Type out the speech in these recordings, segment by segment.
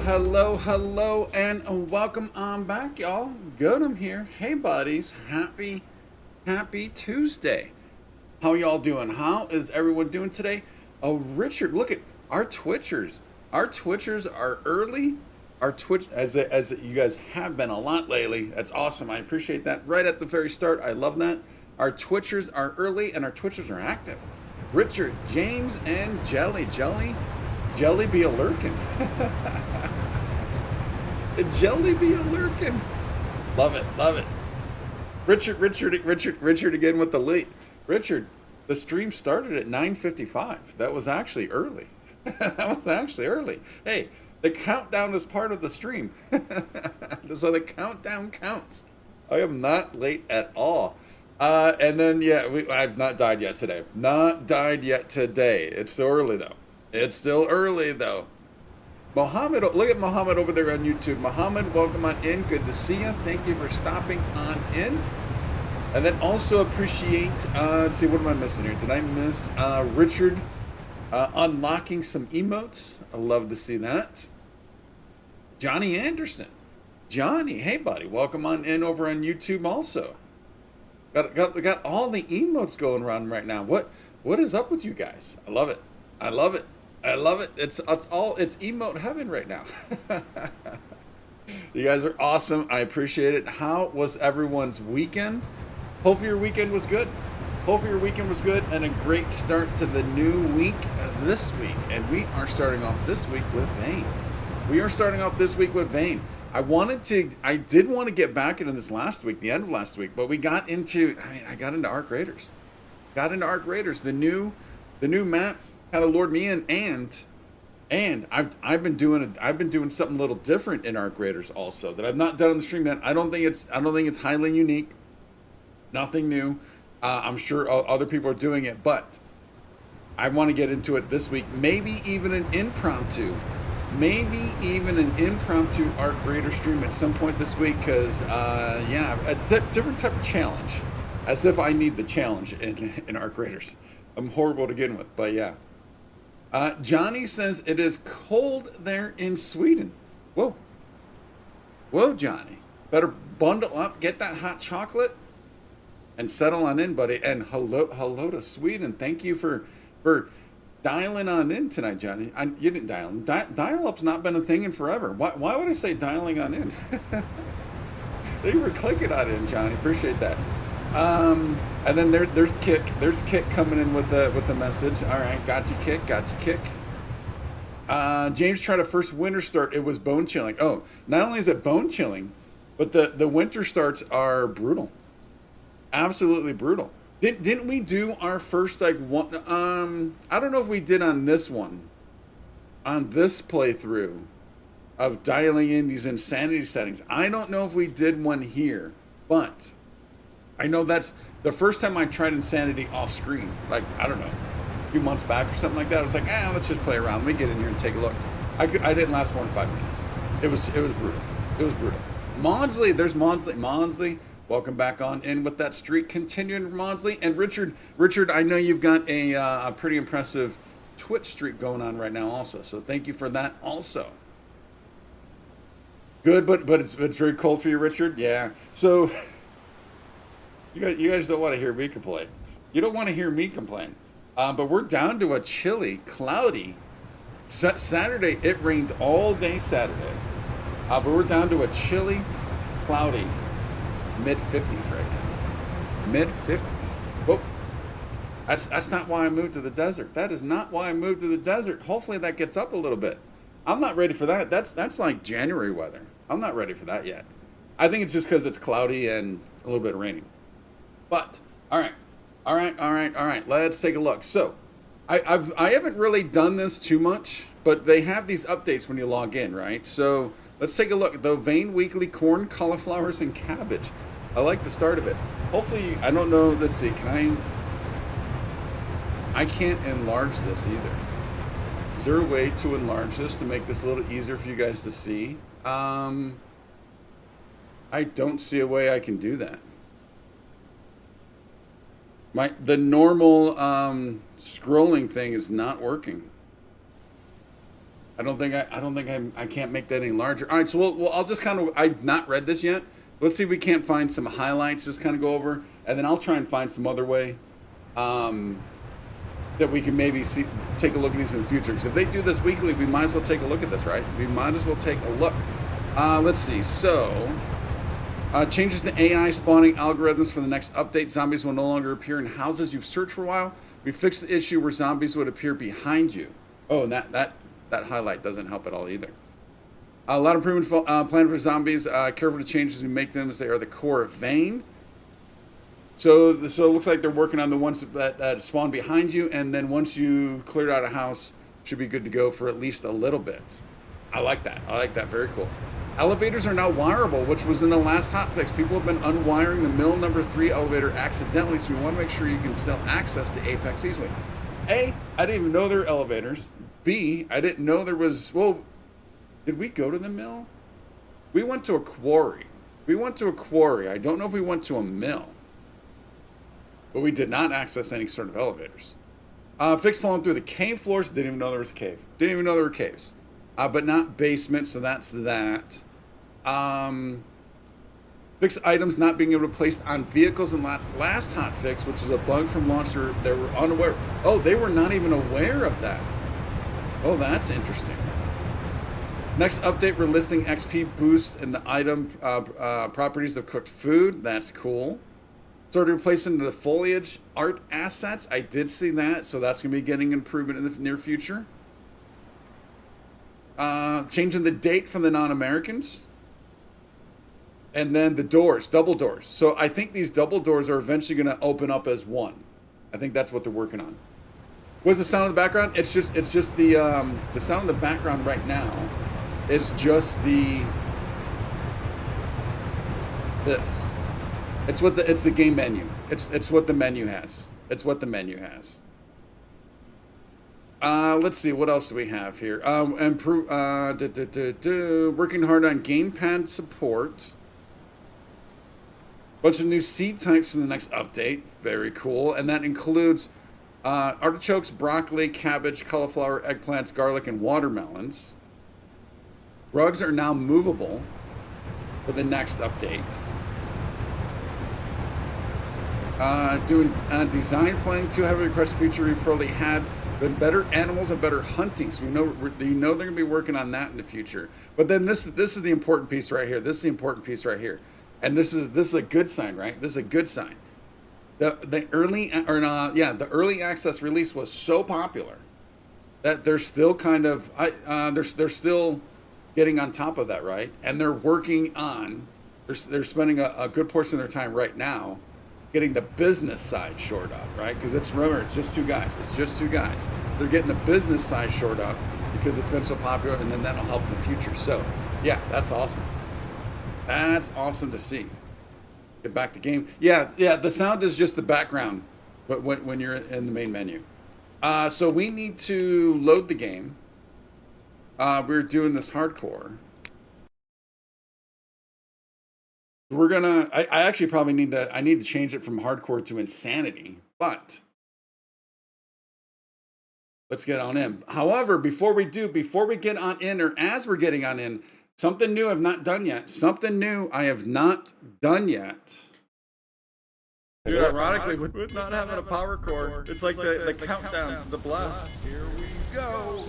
hello, and welcome on back, y'all. Good, I'm here. Hey, buddies. Happy Tuesday. How y'all doing? How is everyone doing today? Oh, Richard, look at our Twitchers. Our Twitchers are early. Our Twitch, as you guys have been a lot lately. That's awesome. I appreciate that. Right at the very start, I love that. Our Twitchers are early, and our Twitchers are active. Richard, James, and Jelly be a lurking. Jelly be a lurking. Love it. Richard again with the late. Richard, the stream started at 9:55. That was actually early. Hey, the countdown is part of the stream. So the countdown counts. I am not late at all. And then, yeah, I've not died yet today. It's still early, though. Mohammed, look at Mohammed over there on YouTube. Mohammed, welcome on in. Good to see you. Thank you for stopping on in. And then also appreciate, let's see, what am I missing here? Did I miss Richard unlocking some emotes? I love to see that. Johnny Anderson. Johnny, hey, buddy. Welcome on in over on YouTube also. Got all the emotes going around right now. What is up with you guys? I love it. It's emote heaven right now. You guys are awesome. I appreciate it. How was everyone's weekend? Hopefully your weekend was good. And a great start to the new week this week. And we are starting off this week with Vane. I did want to get back into this last week, the end of last week, but I got into Arc Raiders. The new map kind of lured me in, and I've been doing something a little different in Arc Raiders also that I've not done on the stream yet. I don't think it's highly unique, nothing new. I'm sure other people are doing it, but I want to get into it this week. Maybe even an impromptu Arc Raider stream at some point this week, because a different type of challenge, as if I need the challenge in Arc Raiders. I'm horrible to begin with, but yeah. Johnny says it is cold there in Sweden. Whoa, Johnny, better bundle up, get that hot chocolate, and settle on in, buddy. And hello to Sweden. Thank you for dialing on in tonight, Johnny. You didn't dial in. Dial-up's not been a thing in forever. Why would I say dialing on in? Thank you for clicking on in, Johnny. Appreciate that. And then there's Kick. There's Kick coming in with the message. All right, got you, Kick. James tried a first winter start. It was bone chilling. Oh, not only is it bone chilling, but the winter starts are brutal. Absolutely brutal. Didn't we do our first one? I don't know if we did on this playthrough of dialing in these insanity settings. I don't know if we did one here, but I know that's the first time I tried insanity off screen. Like, I don't know, a few months back or something like that. I was like, let's just play around. Let me get in here and take a look. I didn't last more than 5 minutes. It was brutal. Maudsley, there's Maudsley. Welcome back on in with that streak. Continuing Maudsley and Richard, I know you've got a pretty impressive Twitch streak going on right now also. So thank you for that also. Good, but it's very cold for you, Richard. Yeah. So you guys don't want to hear me complain. You don't want to hear me complain. But we're down to a chilly, cloudy Saturday. It rained all day Saturday. But we're down to a chilly, cloudy mid-50s right now. Mid-50s. Whoa. That's not why I moved to the desert. That is not why I moved to the desert. Hopefully that gets up a little bit. I'm not ready for that. That's like January weather. I'm not ready for that yet. I think it's just because it's cloudy and a little bit raining. But all right. Let's take a look. So I haven't really done this too much, but they have these updates when you log in, right? So let's take a look. The Vane Weekly corn, cauliflowers, and cabbage. I like the start of it. Hopefully, I don't know. Let's see. I can't enlarge this either. Is there a way to enlarge this to make this a little easier for you guys to see? I don't see a way I can do that. The normal scrolling thing is not working. I can't make that any larger. All right, so I'll just kind of, I've not read this yet. Let's see if we can't find some highlights, just kind of go over, and then I'll try and find some other way that we can maybe take a look at these in the future. Because if they do this weekly, we might as well take a look at this, right? We might as well take a look. Let's see. So, changes to AI spawning algorithms for the next update. Zombies will no longer appear in houses you've searched for a while. We fixed the issue where zombies would appear behind you. Oh, and that highlight doesn't help at all either. A lot of improvements planned for zombies. Careful to changes we make them as they are the core of Vane. So it looks like they're working on the ones that spawn behind you, and then once you cleared out a house, should be good to go for at least a little bit. I like that. I like that. Very cool. Elevators are now wireable, which was in the last hotfix. People have been unwiring the mill number 3 elevator accidentally, so we want to make sure you can still access the Apex easily. A, I didn't even know there were elevators. B, I didn't know there was, well, did we go to the mill? We went to a quarry. I don't know if we went to a mill. But we did not access any sort of elevators. Fixed falling through the cave floors. Didn't even know there was a cave. Didn't even know there were caves. But not basement, so that's that. Fixed items not being able to be placed on vehicles in last hotfix, which is a bug from launcher. They were unaware. Oh, they were not even aware of that. Oh, that's interesting. Next update, we're listing XP boost in the item properties of cooked food. That's cool. Started replacing the foliage art assets. I did see that, so that's going to be getting improvement in the near future. Changing the date from the non-Americans. And then the doors, double doors. So I think these double doors are eventually going to open up as one. I think that's what they're working on. What's the sound in the background? It's just the sound in the background right now. It's just this. It's the game menu. It's what the menu has. It's what the menu has. Let's see, what else do we have here? Working hard on gamepad support. Bunch of new seed types for the next update. Very cool. And that includes artichokes, broccoli, cabbage, cauliflower, eggplants, garlic, and watermelons. Rugs are now movable for the next update. Doing design planning. 2 heavily requested feature we probably had, but better animals and better hunting. So they're going to be working on that in the future. But then this is the important piece right here. This is the important piece right here, and this is a good sign, right? This is a good sign. The early access release was so popular that they're still kind of they're still getting on top of that, right? And they're working on they're spending a good portion of their time right now getting the business side shored up, right? Because remember, it's just 2 guys. They're getting the business side shored up because it's been so popular, and then that'll help in the future. So, yeah, that's awesome. That's awesome to see. Get back to game. Yeah. The sound is just the background, but when you're in the main menu. So we need to load the game. We're doing this hardcore. We're gonna. I actually probably need to change it from hardcore to insanity, but let's get on in. However, before we get on in, or as we're getting on in, something new I've not done yet. Dude, ironically, with not having a power core, it's like the countdown to the blast. Here we go.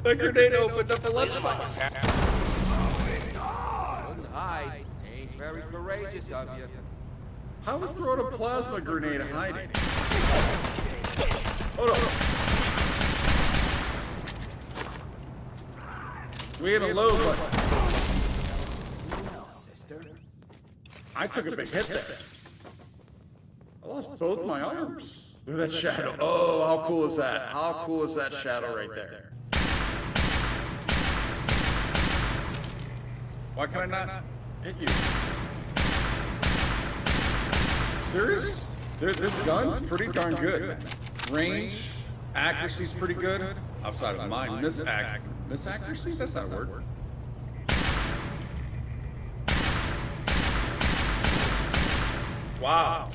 The grenade opened up the lunchbox. Couldn't hide. Ain't very courageous of you. How was throwing a plasma grenade hiding? Hold on. We had a load button. I took a big hit there. I lost both my arms. Look at that shadow. Oh, how cool is that? How cool is that shadow right there? Why can I not hit you? Serious? This gun's pretty darn good. Range, accuracy's pretty good. Outside of mine, misaccuracy? That's not a word. Wow.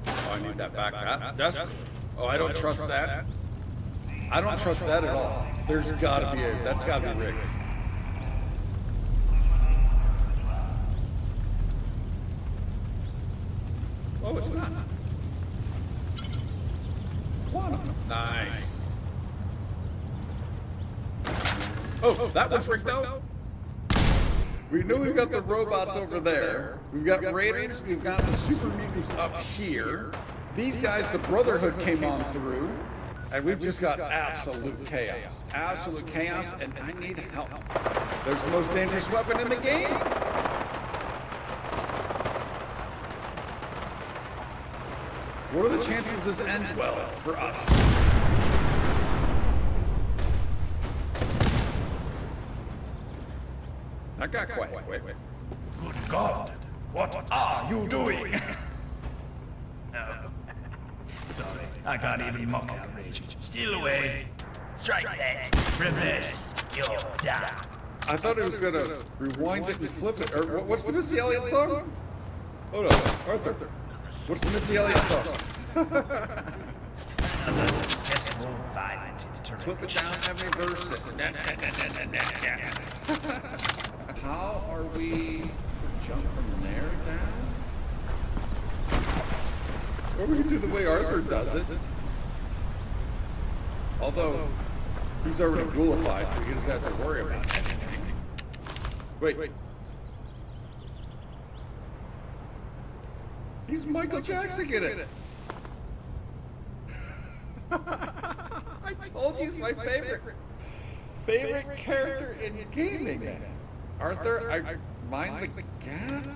Oh, I need that back. Oh, I don't trust that. I don't trust that at all. There's gotta be that's gotta be rigged. Oh, it's not. Quantum. Nice. Oh, that one's rigged out. We know we've got the robots over there. We've got raiders. We've got the super mutants up here. These guys, the Brotherhood, came on through. And we've just got absolute chaos. Absolute chaos, and I need help. There's the most dangerous weapon in the game. What are the chances this ends well for us? That got quiet. Good God, what are you doing? No. Sorry, I can't even mock outrage. Steal away. Strike that. Reverse. You're done. I thought it was gonna rewind it and flip it. Or what's the Missy Elliott song? Hold on, Arthur. What's the Missy Elliott song? Another successful violent Flip it interaction. down every verse. How are we jump from there down? Or we can do the way Arthur does it. Although he's already ghoulified, so he doesn't have to worry about anything. Wait. He's Michael Jackson in it. I told you he's my favorite character in gaming. Arthur, I mind the gap.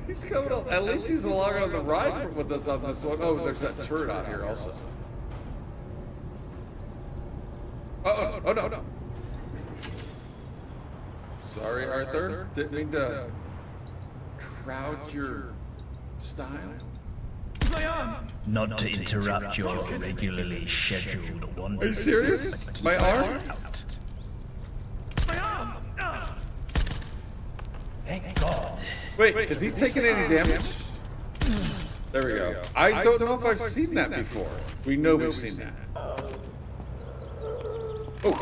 He's coming on. At least he's along on the ride with us on this one. Oh, there's that turret out here also. Oh no. Sorry, Arthur. Didn't mean to crowd your style. Not to interrupt your regularly scheduled wandering. Are you serious? My arm? Out. Thank God. Wait, is he taking any damage? There we go. I don't know if I've seen that before. We know we've seen that. Oh,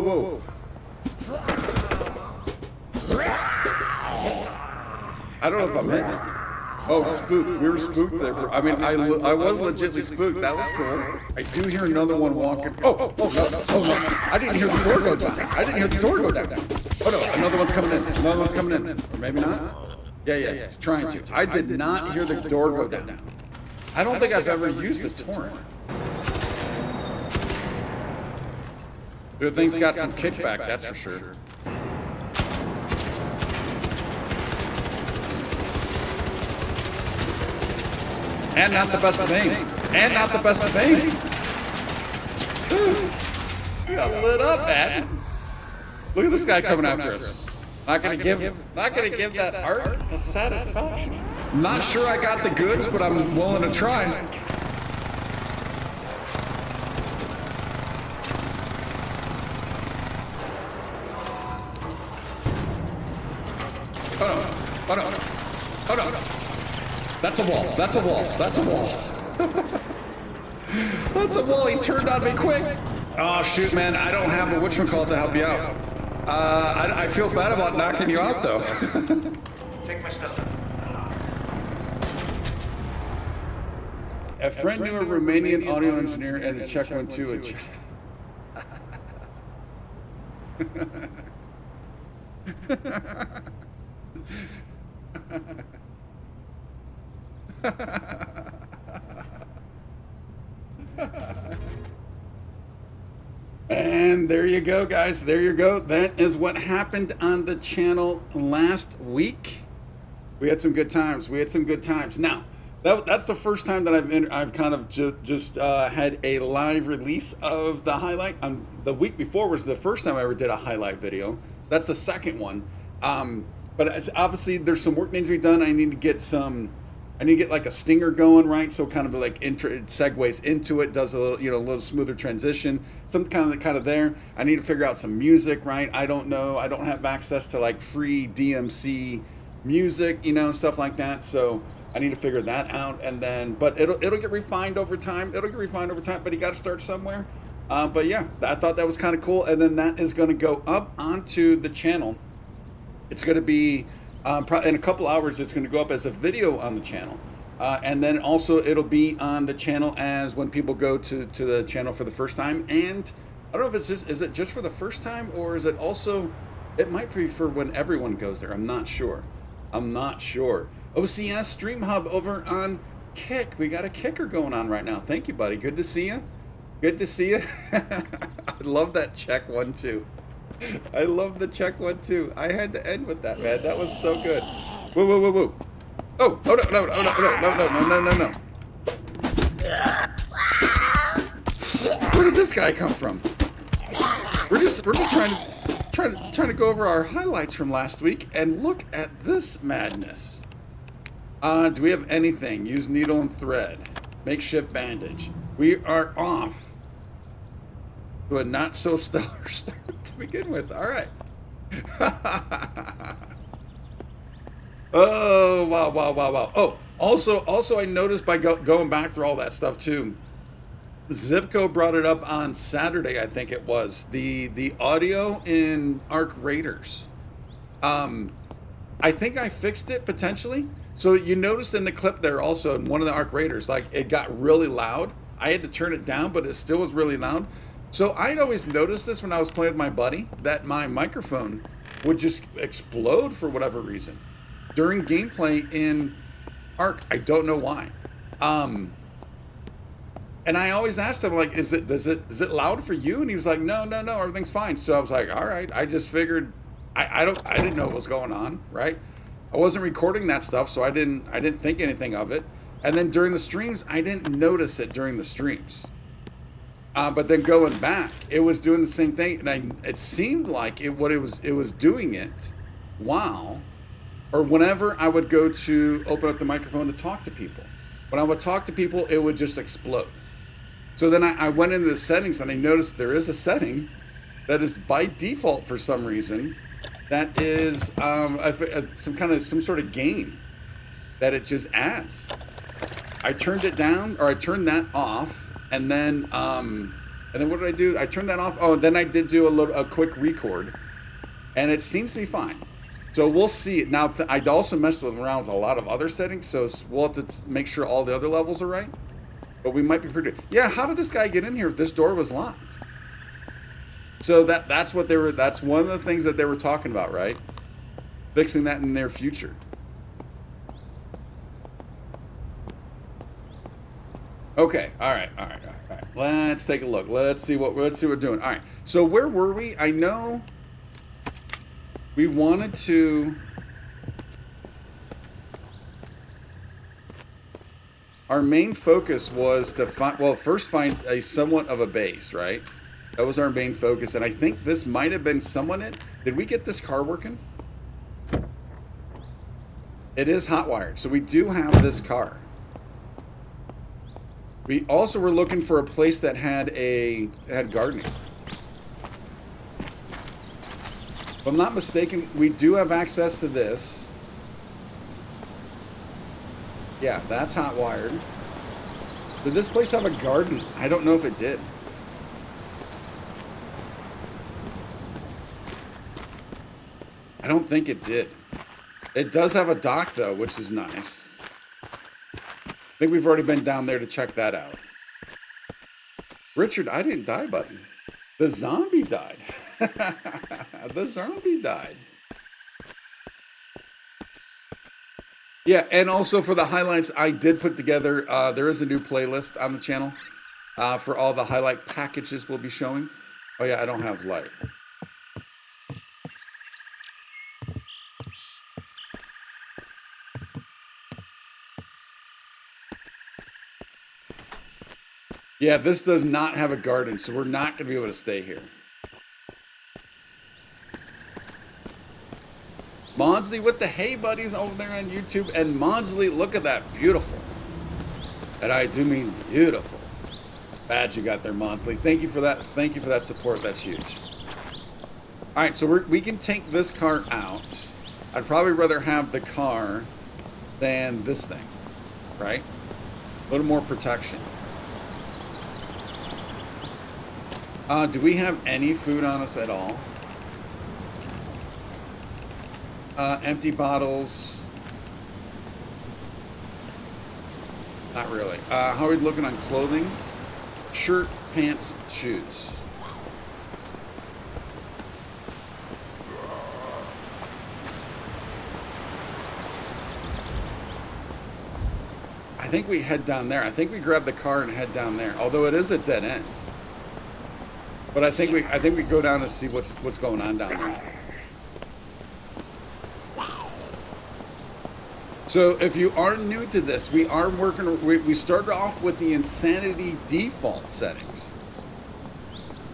whoa. I don't know if I'm hitting. Oh, spooked. We were spooked there for. I mean, I was legitly spooked. That was cool. I do hear another one walking. Oh no! I didn't hear the door go down. Oh no! Another one's coming in. Or maybe not. Yeah. He's trying to. I did not hear the door go down. I don't think I've ever used the torrent. Good thing's got some kickback. That's for sure. And not the best thing. Ooh, we got lit up, man. Look at this guy coming after us. Not gonna give that art the satisfaction. Not sure I got the goods, but I'm willing to try. Oh no. That's a wall. That's a wall. He turned on me quick. Oh, shoot, man. I don't have a whatchamacallit to help you out. I feel bad about knocking you out, though. Take my stuff. A friend knew a Romanian audio engineer and a Czech one, too. And there you go, guys. There you go. That is what happened on the channel last week. We had some good times. Now, that's the first time that I've kind of just had a live release of the highlight. The week before was the first time I ever did a highlight video. So that's the second one. But obviously, there's some work needs to be done. I need to get some I need to get like a stinger going, right? So kind of like it segues into it, does a little, a little smoother transition, some kind of there. I need to figure out some music, right? I don't know. I don't have access to like free DMC music, stuff like that. So I need to figure that out, and then, but it'll get refined over time. It'll get refined over time, but you got to start somewhere. But yeah, I thought that was kind of cool, and then that is going to go up onto the channel. It's going to be in a couple hours. It's going to go up as a video on the channel, and then also it'll be on the channel as when people go to the channel for the first time. And I don't know if is it just for the first time, or is it also? It might be for when everyone goes there. I'm not sure. OCS Stream Hub over on Kick. We got a kicker going on right now. Thank you, buddy. Good to see you. I love that check 1-2. I love the check 1-2. I had to end with that, man. That was so good. Whoa. Oh no. Where did this guy come from? We're just trying to go over our highlights from last week, and look at this madness. Do we have anything? Use needle and thread. Makeshift bandage. We are off to a not so stellar start to begin with. All right. Oh, wow. Oh, also I noticed by going back through all that stuff too, Zipco brought it up on Saturday, I think it was, the audio in Arc Raiders. I think I fixed it potentially. So you noticed in the clip there also in one of the Arc Raiders, like it got really loud. I had to turn it down, but it still was really loud. So I'd always noticed this when I was playing with my buddy, that my microphone would just explode for whatever reason during gameplay in Arc. I don't know why. And I always asked him, like, is it loud for you? And he was like, no, everything's fine. So I was like, all right. I just figured I didn't know what was going on, right? I wasn't recording that stuff, so I didn't think anything of it. And then during the streams, I didn't notice it during the streams. But then going back, it was doing the same thing, and it seemed like it was doing it while, or whenever I would go to open up the microphone to talk to people. When I would talk to people, it would just explode. So then I went into the settings, and I noticed there is a setting that is by default for some reason. That is some sort of gain that it just adds. I turned it down, or I turned that off, and then what did I do? I turned that off. Oh, then I did do a quick record, and it seems to be fine. So we'll see. Now I also messed around with a lot of other settings, so we'll have to make sure all the other levels are right. But we might be pretty. Yeah, how did this guy get in here if this door was locked? So that's what that's one of the things that they were talking about, right? Fixing that in their future. Okay, all right. Let's take a look. Let's see what we're doing. All right. So where were we? I know we wanted to. Our main focus was to first find a somewhat of a base, right? That was our main focus, and I think this might have been someone in. Did we get this car working? It is hot wired, so we do have this car. We also were looking for a place that had gardening. If I'm not mistaken, we do have access to this. Yeah, that's hot wired. Did this place have a garden? I don't know if it did. I don't think it did. It does have a dock, though, which is nice. I think we've already been down there to check that out. Richard, I didn't die, buddy. The zombie died. The zombie died. Yeah, and also for the highlights, I did put together, there is a new playlist on the channel for all the highlight packages we'll be showing. Oh, yeah, I don't have light. Yeah, this does not have a garden, so we're not going to be able to stay here. Monsley with the hey buddies over there on YouTube. And Monsley, look at that. Beautiful. And I do mean beautiful badge you got there, Monsley. Thank you for that. Thank you for that support. That's huge. All right, so we can take this car out. I'd probably rather have the car than this thing, right? A little more protection. Do we have any food on us at all? Empty bottles. Not really. How are we looking on clothing? Shirt, pants, shoes. I think we head down there. I think we grab the car and head down there. Although it is a dead end. But I think we go down and see what's going on down there. So if you are new to this, we are working. We started off with the insanity default settings,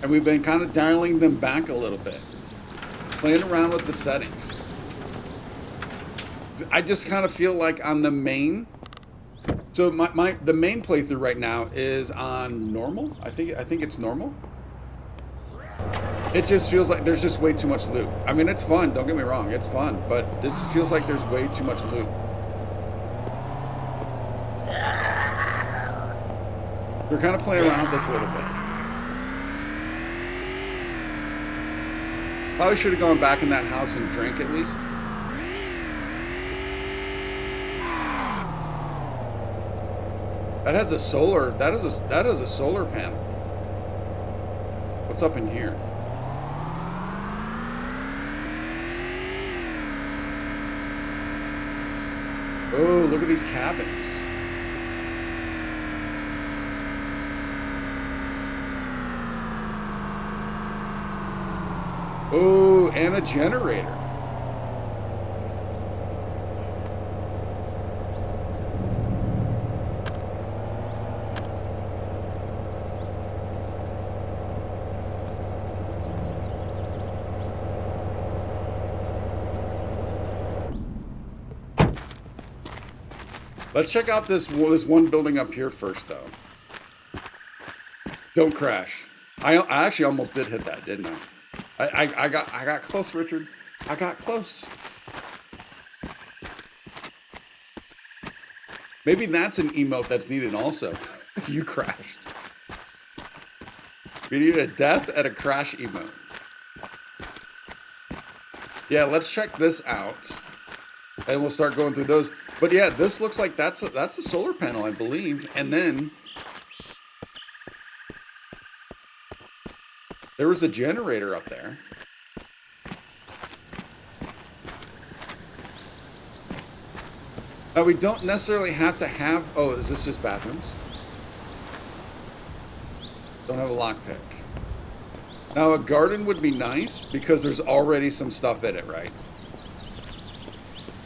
and we've been kind of dialing them back a little bit, playing around with the settings. I just kind of feel like on the main. So the main playthrough right now is on normal. I think it's normal. It just feels like there's just way too much loot. I mean, it's fun. Don't get me wrong, it's fun, but it just feels like there's way too much loot. We're kind of playing around with this a little bit. Probably should have gone back in that house and drank at least. That has a solar. That is a solar panel. What's up in here? Oh, look at these cabins. Oh, and a generator. Let's check out this one building up here first, though. Don't crash. I actually almost did hit that, didn't I? I got close, Richard. I got close. Maybe that's an emote that's needed also. You crashed. We need a death and a crash emote. Yeah, let's check this out. And we'll start going through those. But yeah, this looks like that's a solar panel, I believe. And then there was a generator up there. Now we don't necessarily have to have. Oh, is this just bathrooms? Don't have a lockpick. Now a garden would be nice because there's already some stuff in it, right?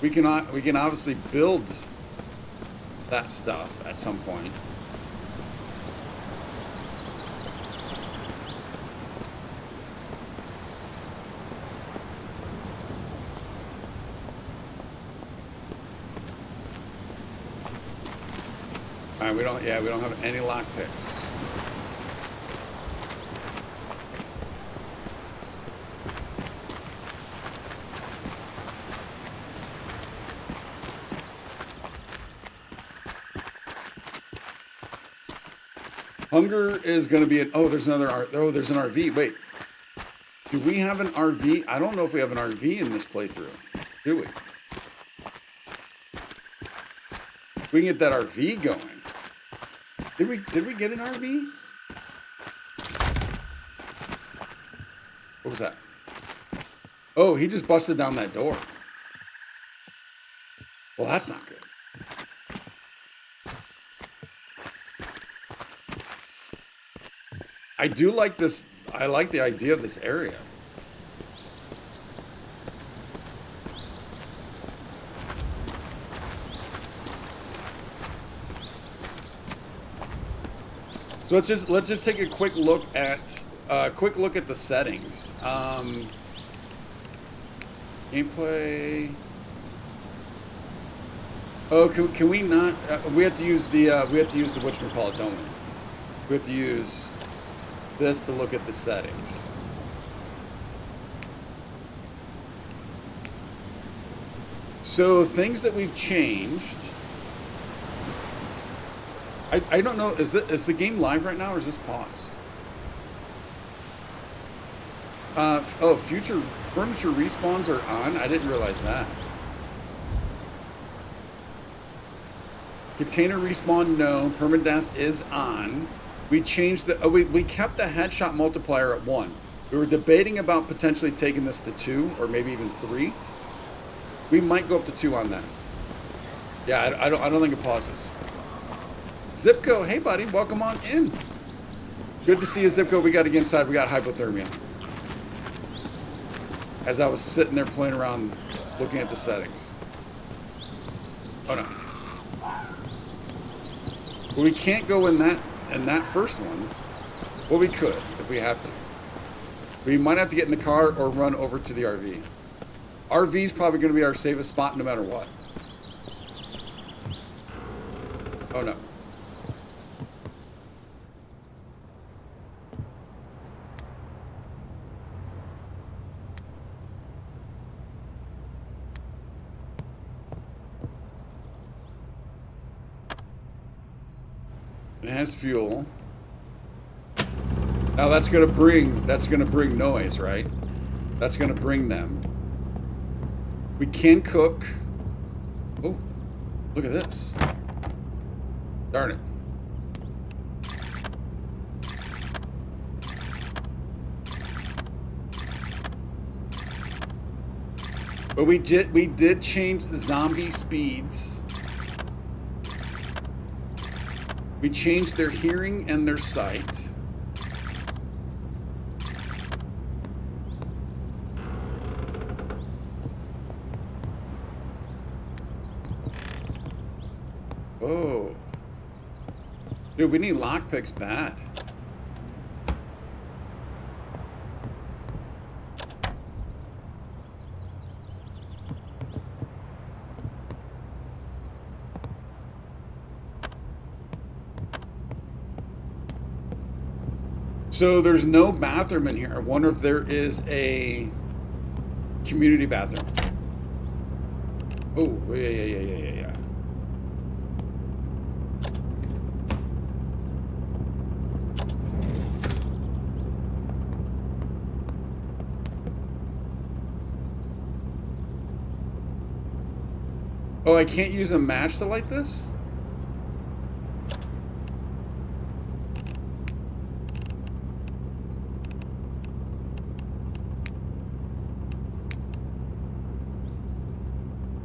We can obviously build that stuff at some point. All right, we don't have any lock picks. Hunger is going to be there's an RV. Wait. Do we have an RV? I don't know if we have an RV in this playthrough. Do we? We can get that RV going. Did we get an RV? What was that? Oh, he just busted down that door. Well, that's not good. I do like this. I like the idea of this area. So let's just take a quick look at the settings. Gameplay. Oh, can we not? We have to use the whatchamacallit, don't we? We have to use this to look at the settings. So things that we've changed. I don't know. Is the game live right now or is this paused? Oh, future furniture respawns are on. I didn't realize that. Container respawn, no. Permadeath is on. We changed the. Oh, we kept the headshot multiplier at 1. We were debating about potentially taking this to 2 or maybe even 3. We might go up to 2 on that. Yeah, I don't think it pauses. Zipco, hey buddy, welcome on in. Good to see you, Zipco. We got to get inside. We got hypothermia. As I was sitting there playing around, looking at the settings. Oh no. Well, we can't go in that first one. Well, we could if we have to. We might have to get in the car or run over to the RV. RV is probably going to be our safest spot no matter what. Oh no. It has fuel. Now that's gonna bring noise, right? That's gonna bring them. We can cook. Oh, look at this. Darn it. But we did change zombie speeds. We changed their hearing and their sight. Oh. Dude, we need lockpicks bad. So there's no bathroom in here. I wonder if there is a community bathroom. Oh, yeah. Oh, I can't use a match to light this?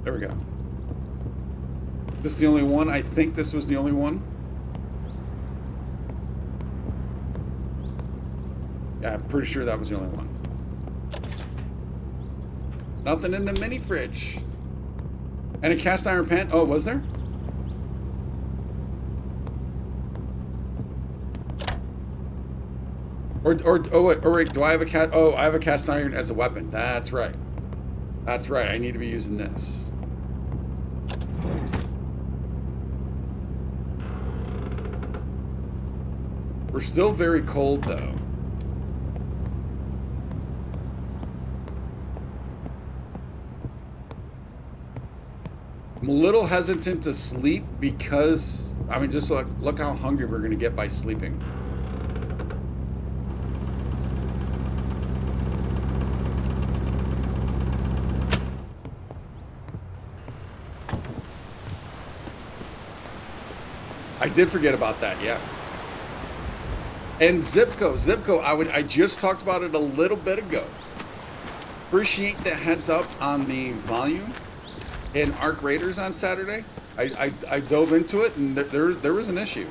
There we go. This the only one? I think this was the only one. Yeah, I'm pretty sure that was the only one. Nothing in the mini fridge. And a cast iron pan. Oh, was there? Or wait, do I have a cast? Oh, I have a cast iron as a weapon. That's right. That's right. I need to be using this. We're still very cold, though. I'm a little hesitant to sleep because, I mean, just look how hungry we're going to get by sleeping. I did forget about that, yeah. And Zipco, I just talked about it a little bit ago. Appreciate the heads up on the volume in Arc Raiders on Saturday. I dove into it and there was an issue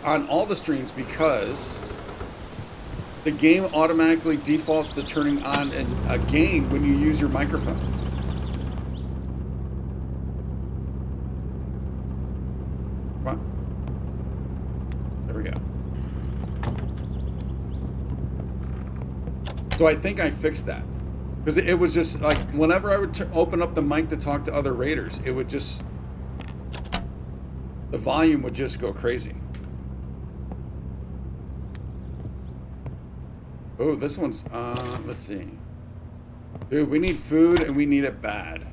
on all the streams because the game automatically defaults to turning on a gain when you use your microphone. What? There we go. So I think I fixed that. Because it was just like, whenever I would open up the mic to talk to other raiders, it would just, the volume would just go crazy. Oh, this one's, let's see. Dude, we need food and we need it bad.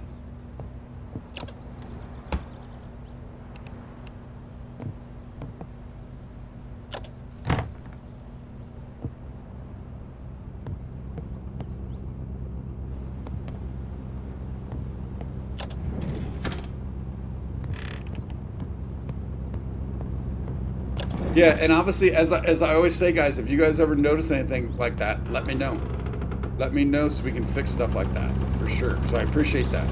Yeah, and obviously, as I always say, guys, if you guys ever notice anything like that, let me know. Let me know so we can fix stuff like that, for sure. So I appreciate that.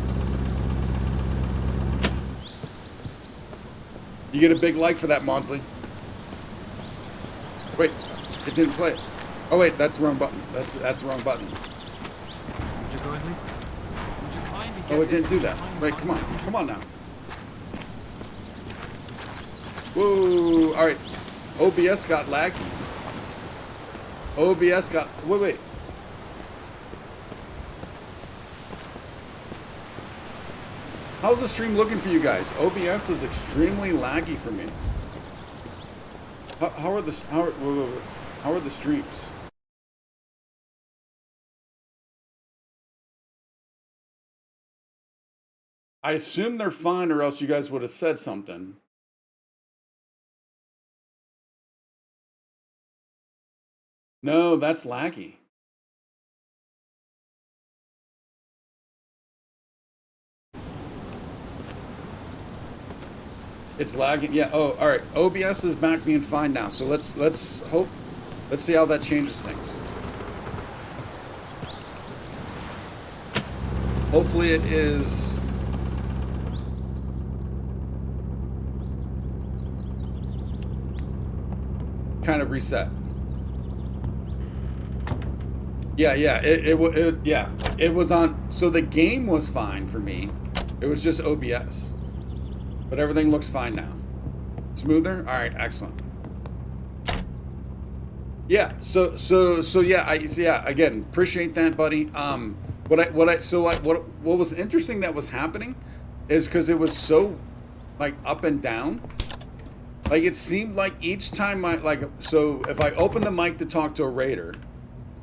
You get a big like for that, Maudsley. Wait, it didn't play. Oh wait, that's the wrong button. That's the wrong button. Would you kindly? Would you kindly get Oh, it didn't this do that. behind Wait, my come on, back? come on now. Whoa! All right, OBS got laggy. OBS got. Wait. How's the stream looking for you guys? OBS is extremely laggy for me. How are the streams? I assume they're fine, or else you guys would have said something. No, that's laggy. It's lagging. Yeah. Oh, all right. OBS is back being fine now. So let's see how that changes things. Hopefully it is. Kind of reset. Yeah. It was on. So the game was fine for me. It was just OBS. But everything looks fine now. Smoother? All right, excellent. Yeah, so yeah, again, appreciate that, buddy. What was interesting that was happening is because it was so like up and down. Like it seemed like each time so if I opened the mic to talk to a raider,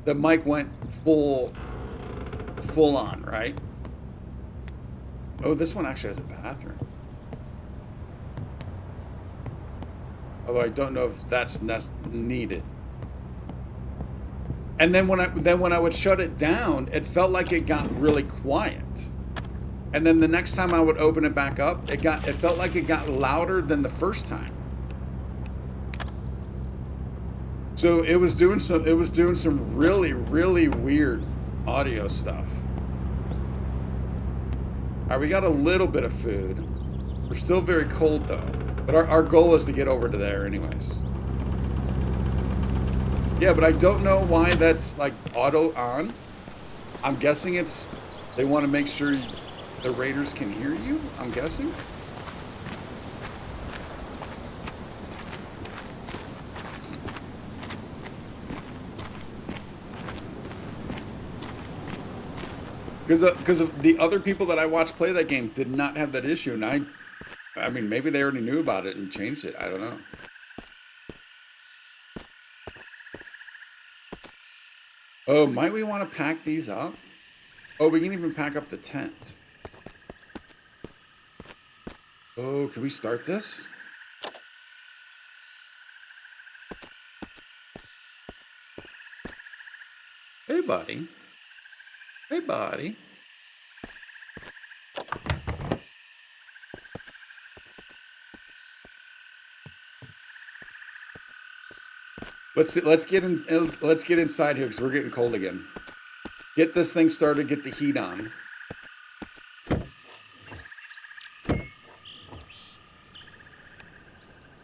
the mic went full on, right? Oh, this one actually has a bathroom. Although I don't know if that's needed. And then when I would shut it down, it felt like it got really quiet. And then the next time I would open it back up, it felt like it got louder than the first time. So it was doing some really, really weird audio stuff. All right, we got a little bit of food. We're still very cold though. But our goal is to get over to there anyways. Yeah, but I don't know why that's like auto on. I'm guessing they want to make sure the raiders can hear you, I'm guessing. Because the other people that I watched play that game did not have that issue, and I mean, maybe they already knew about it and changed it. I don't know. Oh, might we want to pack these up? Oh, we can even pack up the tent. Oh, can we start this? Hey, buddy. Hey, buddy. Let's get inside here because we're getting cold again. Get this thing started. Get the heat on.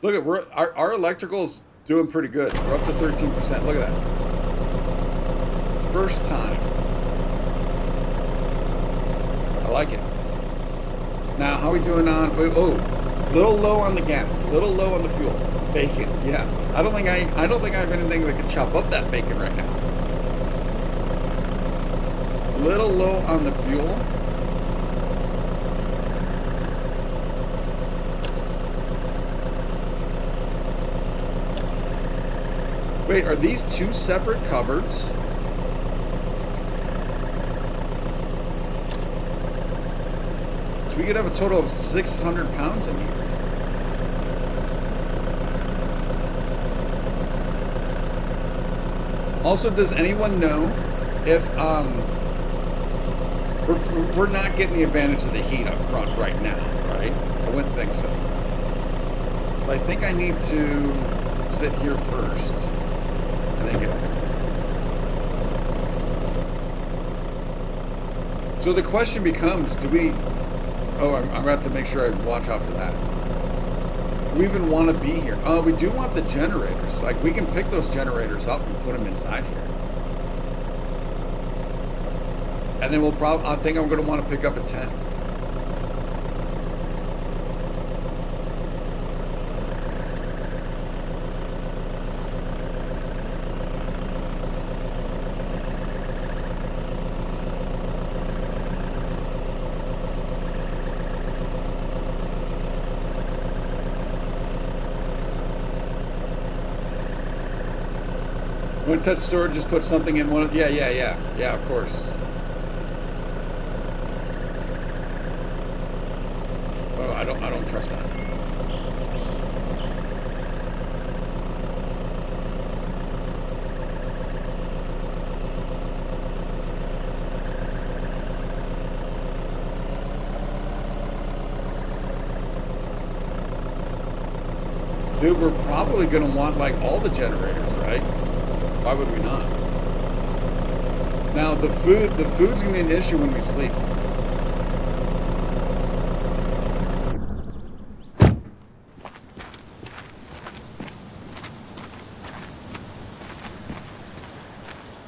Look at our electrical's doing pretty good. We're up to 13%. Look at that. First time. I like it. Now, how are we doing on? Oh, little low on the gas. Little low on the fuel. Bacon, yeah. I don't think I have anything that could chop up that bacon right now. Little low on the fuel. Wait, are these two separate cupboards? So we could have a total of 600 pounds in here. Also, does anyone know if we're not getting the advantage of the heat up front right now, right? I wouldn't think so. But I think I need to sit here first and then get up in here. So the question becomes, do we... Oh, I'm going to have to make sure I watch out for that. Do we even want to be here? Oh, we do want the generators. Like, we can pick those generators up and put them inside here. And then we'll probably... I think I'm going to want to pick up a tent. When touch storage, just put something in one of... Yeah, of course. Oh, I don't trust that. Dude, we're probably gonna want like all the generators, right? Why would we not? Now the food's gonna be an issue when we sleep.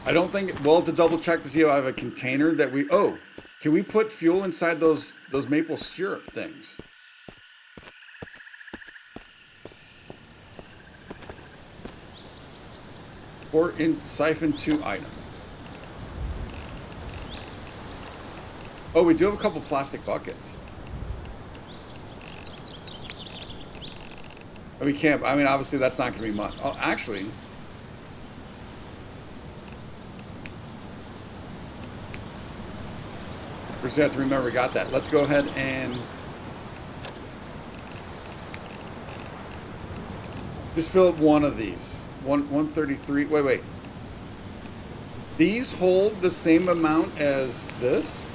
I don't think we'll have to double check to see if I have a container that we... Oh, can we put fuel inside those maple syrup things? Or in siphon 2 item. Oh, we do have a couple plastic buckets. We can't... I mean, obviously that's not going to be much. Oh, actually... We just have to remember we got that. Let's go ahead and just fill up one of these. 133. Wait. These hold the same amount as this?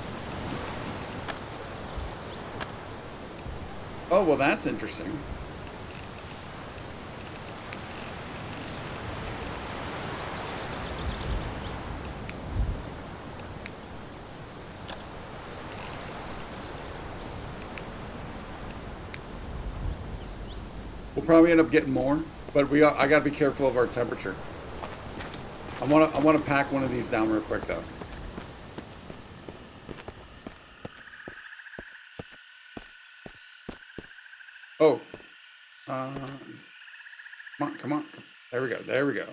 Oh, well, that's interesting. We'll probably end up getting more, but I got to be careful of our temperature. I want to pack one of these down real quick though. Oh, come on. There we go.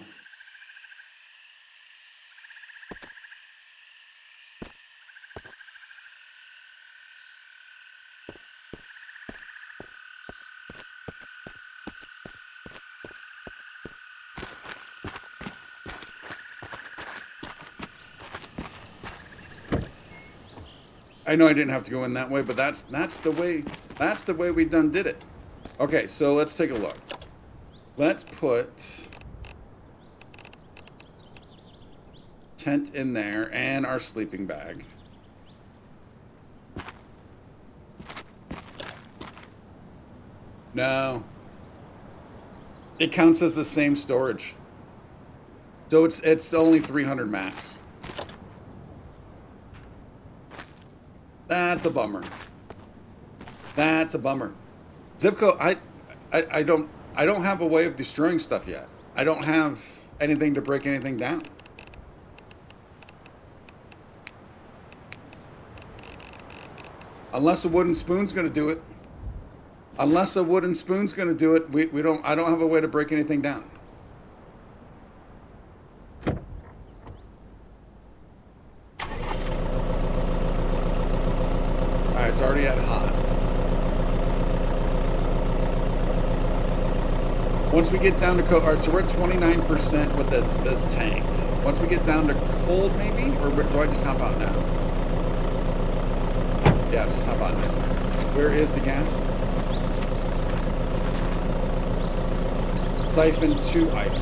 I know I didn't have to go in that way, but that's the way we done did it. Okay, so let's take a look. Let's put tent in there and our sleeping bag. No. It counts as the same storage. So it's only 300 max. That's a bummer. Zipco, I don't have a way of destroying stuff yet. I don't have anything to break anything down. Unless a wooden spoon's gonna do it. I don't have a way to break anything down. Alright, it's already at hot. Once we get down to cold, alright, so we're at 29% with this tank. Once we get down to cold, maybe? Or do I just hop out now? Yeah, let's just hop out now. Where is the gas? Siphon to item.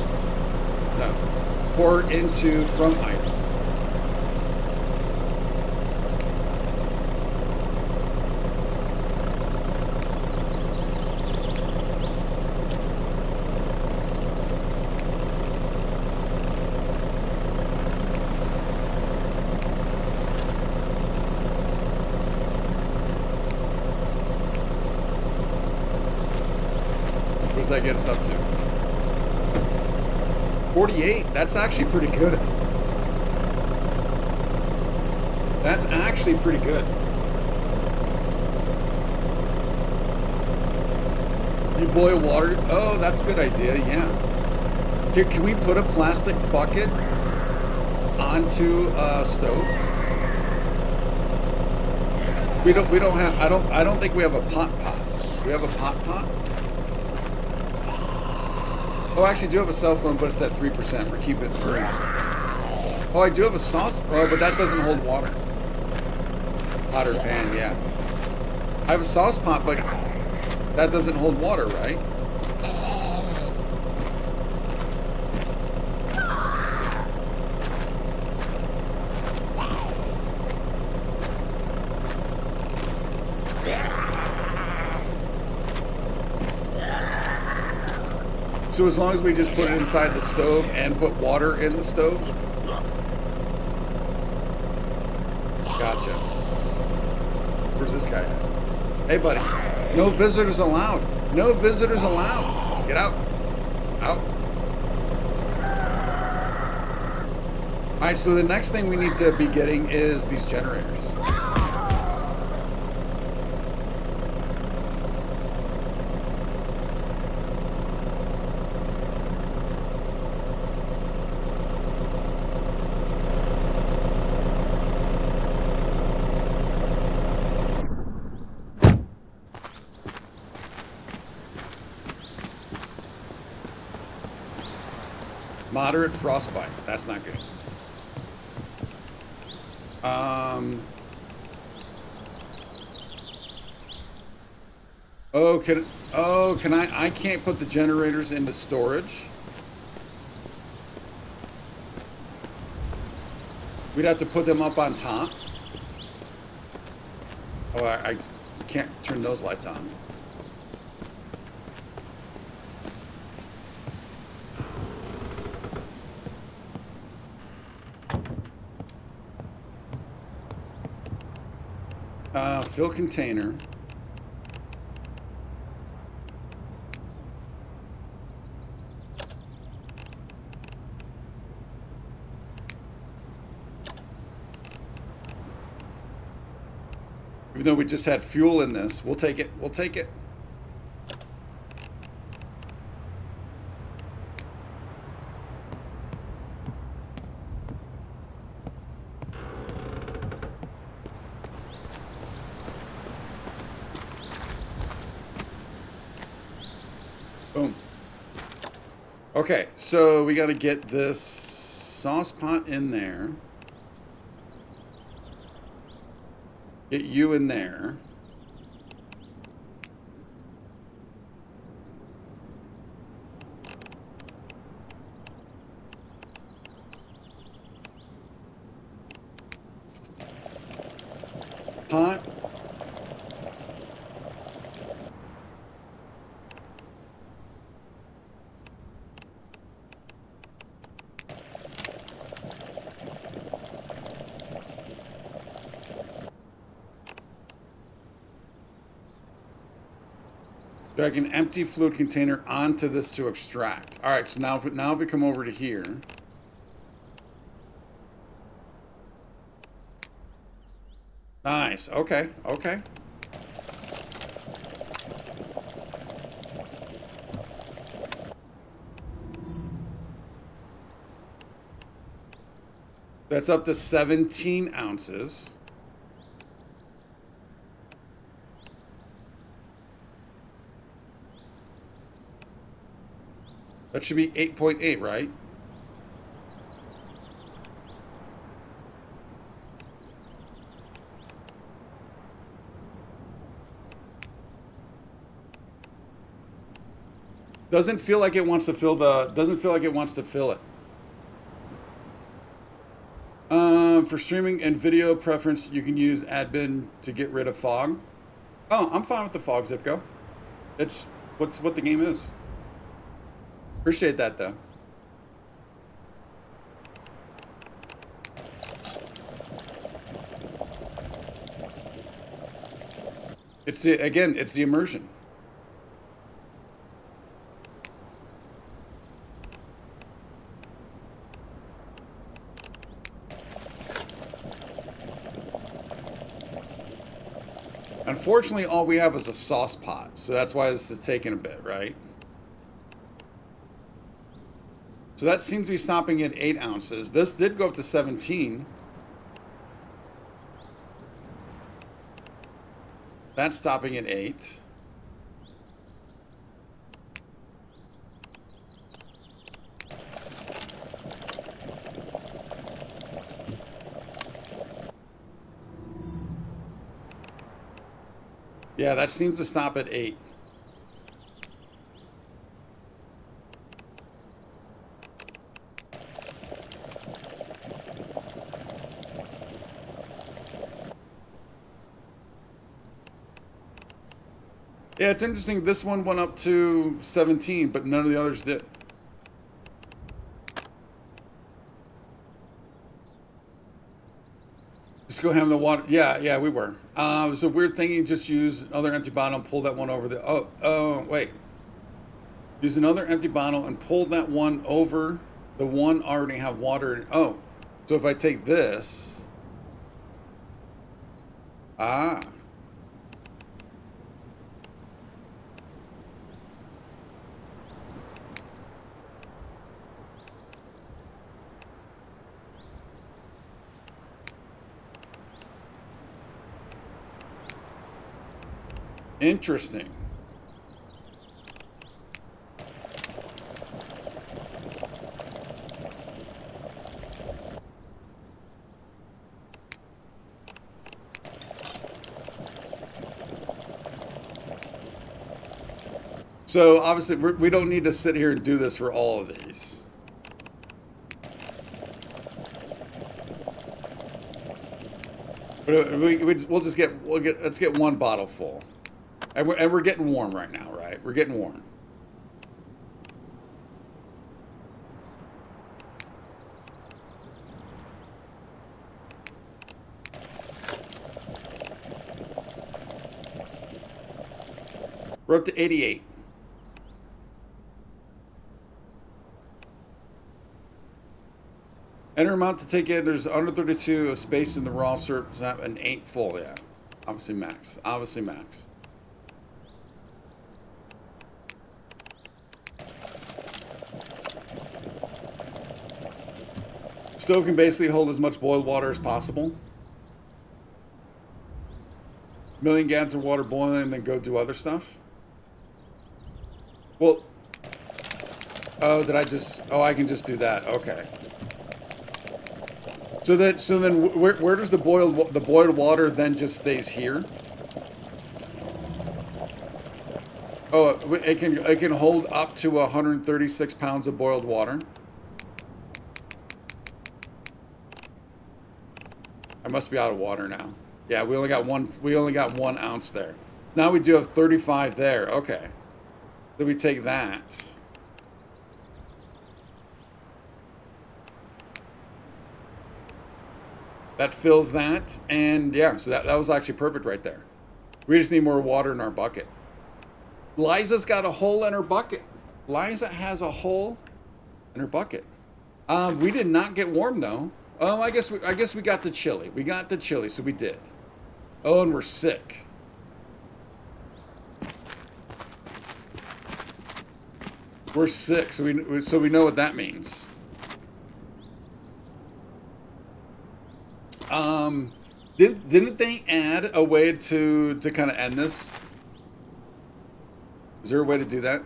No. Pour into from item. What does that get us up to? 48. That's actually pretty good. That's actually pretty good. You boil water? Oh, that's a good idea. Yeah. Can we put a plastic bucket onto a stove? We don't have. I don't think we have a pot. We have a pot. Oh, I actually do have a cell phone, but it's at 3%. We're keeping it 3. Oh, I do have a sauce. Oh, but that doesn't hold water. Pot or pan, yeah. I have a sauce pot, but that doesn't hold water, right? So as long as we just put it inside the stove and put water in the stove? Gotcha. Where's this guy at? Hey, buddy. No visitors allowed. No visitors allowed. Get out. Out. All right, so the next thing we need to be getting is these generators. Moderate frostbite. That's not good. Can I can't put the generators into storage. We'd have to put them up on top. Oh, I can't turn those lights on. Fill container. Even though we just had fuel in this, we'll take it. We'll take it. Boom. Okay, so we got to get this sauce pot in there. Get you in there. Pot. Drag an empty fluid container onto this to extract. All right, so now if we come over to here. Nice. Okay. Okay. That's up to 17 ounces. That should be 8.8, right? Doesn't feel like it wants to fill the. Doesn't feel like it wants to fill it. For streaming and video preference, you can use admin to get rid of fog. Oh, I'm fine with the fog, Zipco. It's what the game is. Appreciate that though. It's the immersion. Unfortunately, all we have is a sauce pot, so that's why this is taking a bit, right? So that seems to be stopping at 8 ounces. This did go up to 17. That's stopping at 8. Yeah, that seems to stop at 8. Yeah, it's interesting. This one went up to 17, but none of the others did. Just go ham the water. Yeah, we were. It was a weird thing. You just use another empty bottle and pull that one over the. Oh, wait. Use another empty bottle and pull that one over the one already have water in. Oh, so if I take this. Ah. Interesting. So obviously we don't need to sit here and do this for all of these. But let's get one bottle full. And we're getting warm right now, right? We're getting warm. We're up to 88. Enter amount to take in. There's under 32 of space in the raw syrup. An 8 full, yeah. Obviously max. Obviously max. Stove can basically hold as much boiled water as possible. 1,000,000 gallons of water boiling and then go do other stuff. Well, oh, I can just do that. Okay. So then where does the boiled water then just stays here? Oh, it can hold up to 136 pounds of boiled water. I must be out of water now. Yeah, we only got 1 ounce there. Now we do have 35 there. Okay. Then we take that. That fills that, and yeah, so that was actually perfect right there. We just need more water in our bucket. Liza's got a hole in her bucket. Liza has a hole in her bucket. We did not get warm though. Oh, I guess we got the chili. We got the chili, so we did. Oh, and we're sick. We're sick, so we know what that means. Didn't they add a way to kind of end this? Is there a way to do that?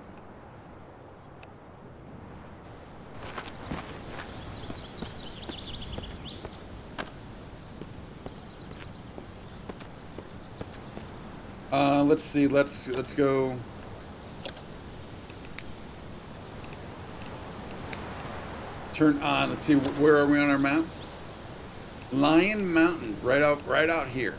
Let's see. Let's go. Turn on. Let's see. Where are we on our map? Lion Mountain, right out here.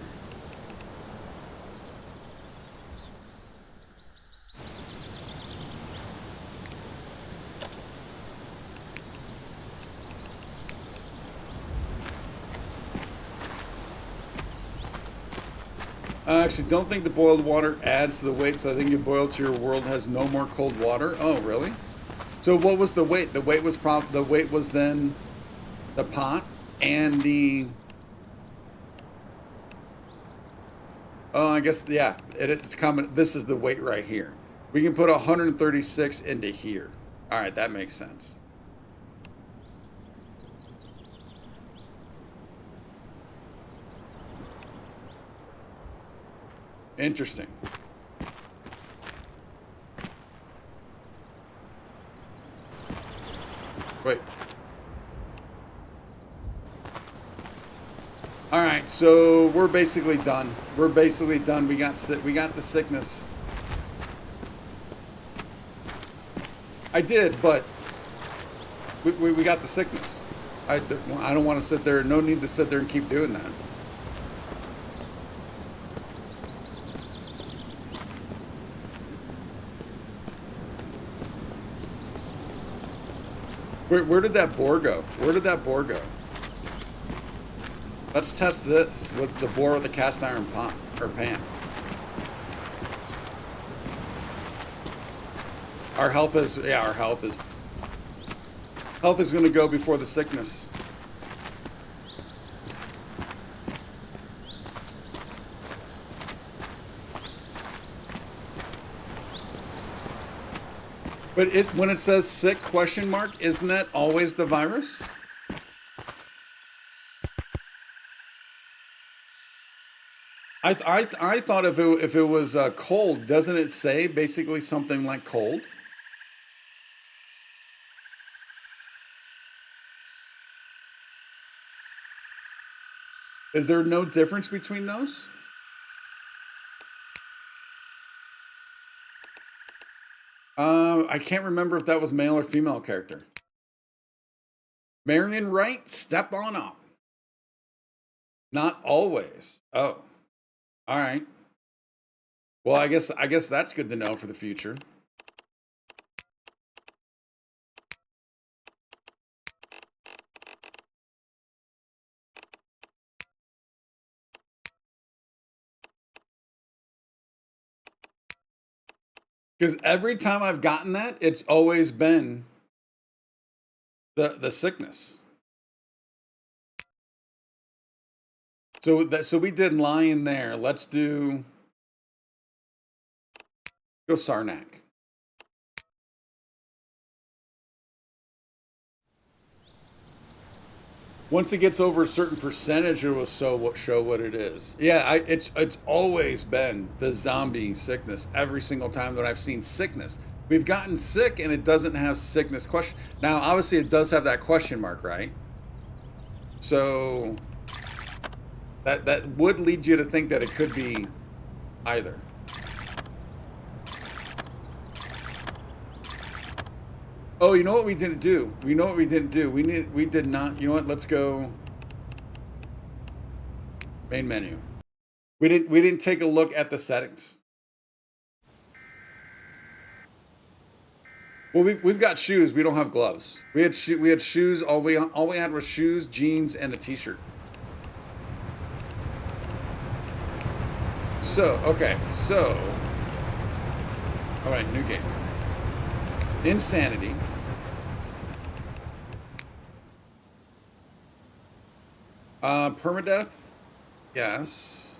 I actually don't think the boiled water adds to the weight, so I think you boil till your world has no more cold water. Oh, really? So what was the weight? The weight was then the pot and the. Oh, I guess yeah. It's common. This is the weight right here. We can put 136 into here. All right, that makes sense. Interesting. Wait. All right, so we're basically done. We're basically done. We got the sickness. I did, but we got the sickness. I don't want to sit there. No need to sit there and keep doing that. Where did that boar go? Where did that boar go? Let's test this with the boar with the cast iron pot or pan. Our health is going to go before the sickness. But when it says sick question mark, isn't that always the virus? I thought if it was cold, doesn't it say basically something like cold? Is there no difference between those? I can't remember if that was male or female character. Marion Wright, step on up. Not always. Oh, all right. Well, I guess that's good to know for the future. Because every time I've gotten that, it's always been the sickness. So we did lion there. Let's go Sarnak. Once it gets over a certain percentage, it will show what it is. Yeah, it's always been the zombie sickness every single time that I've seen sickness. We've gotten sick and it doesn't have sickness question. Now, obviously, it does have that question mark, right? So that would lead you to think that it could be either. Oh, you know what we didn't do? We did not. You know what? Let's go main menu. We didn't take a look at the settings. Well, we've got shoes. We don't have gloves. We had shoes. All we had was shoes, jeans, and a t-shirt. So okay. So all right, new game. Insanity. Permadeath, yes.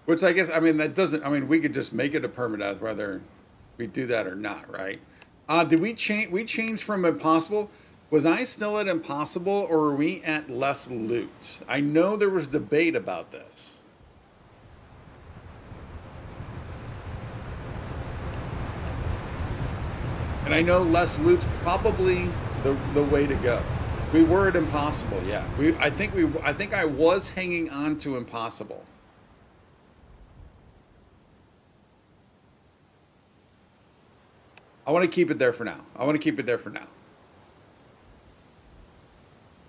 Which I guess, I mean, that doesn't, I mean, we could just make it a permadeath whether we do that or not, right? Did we change? We changed from impossible. Was I still at impossible or were we at less loot? I know there was debate about this. And I know less loot's probably the way to go. We were at impossible, yeah. I think I was hanging on to impossible. I want to keep it there for now. I want to keep it there for now.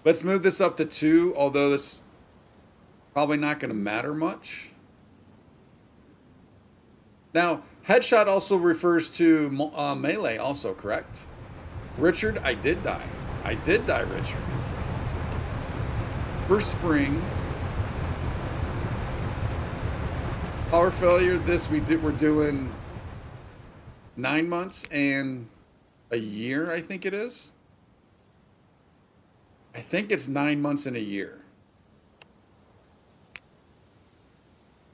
Let's move this up to 2, although this probably not going to matter much. Now, headshot also refers to melee also, correct? Richard, I did die. I did die, Richard. First spring. Power failure, this we're doing 9 months and a year, I think it is. I think it's 9 months and a year.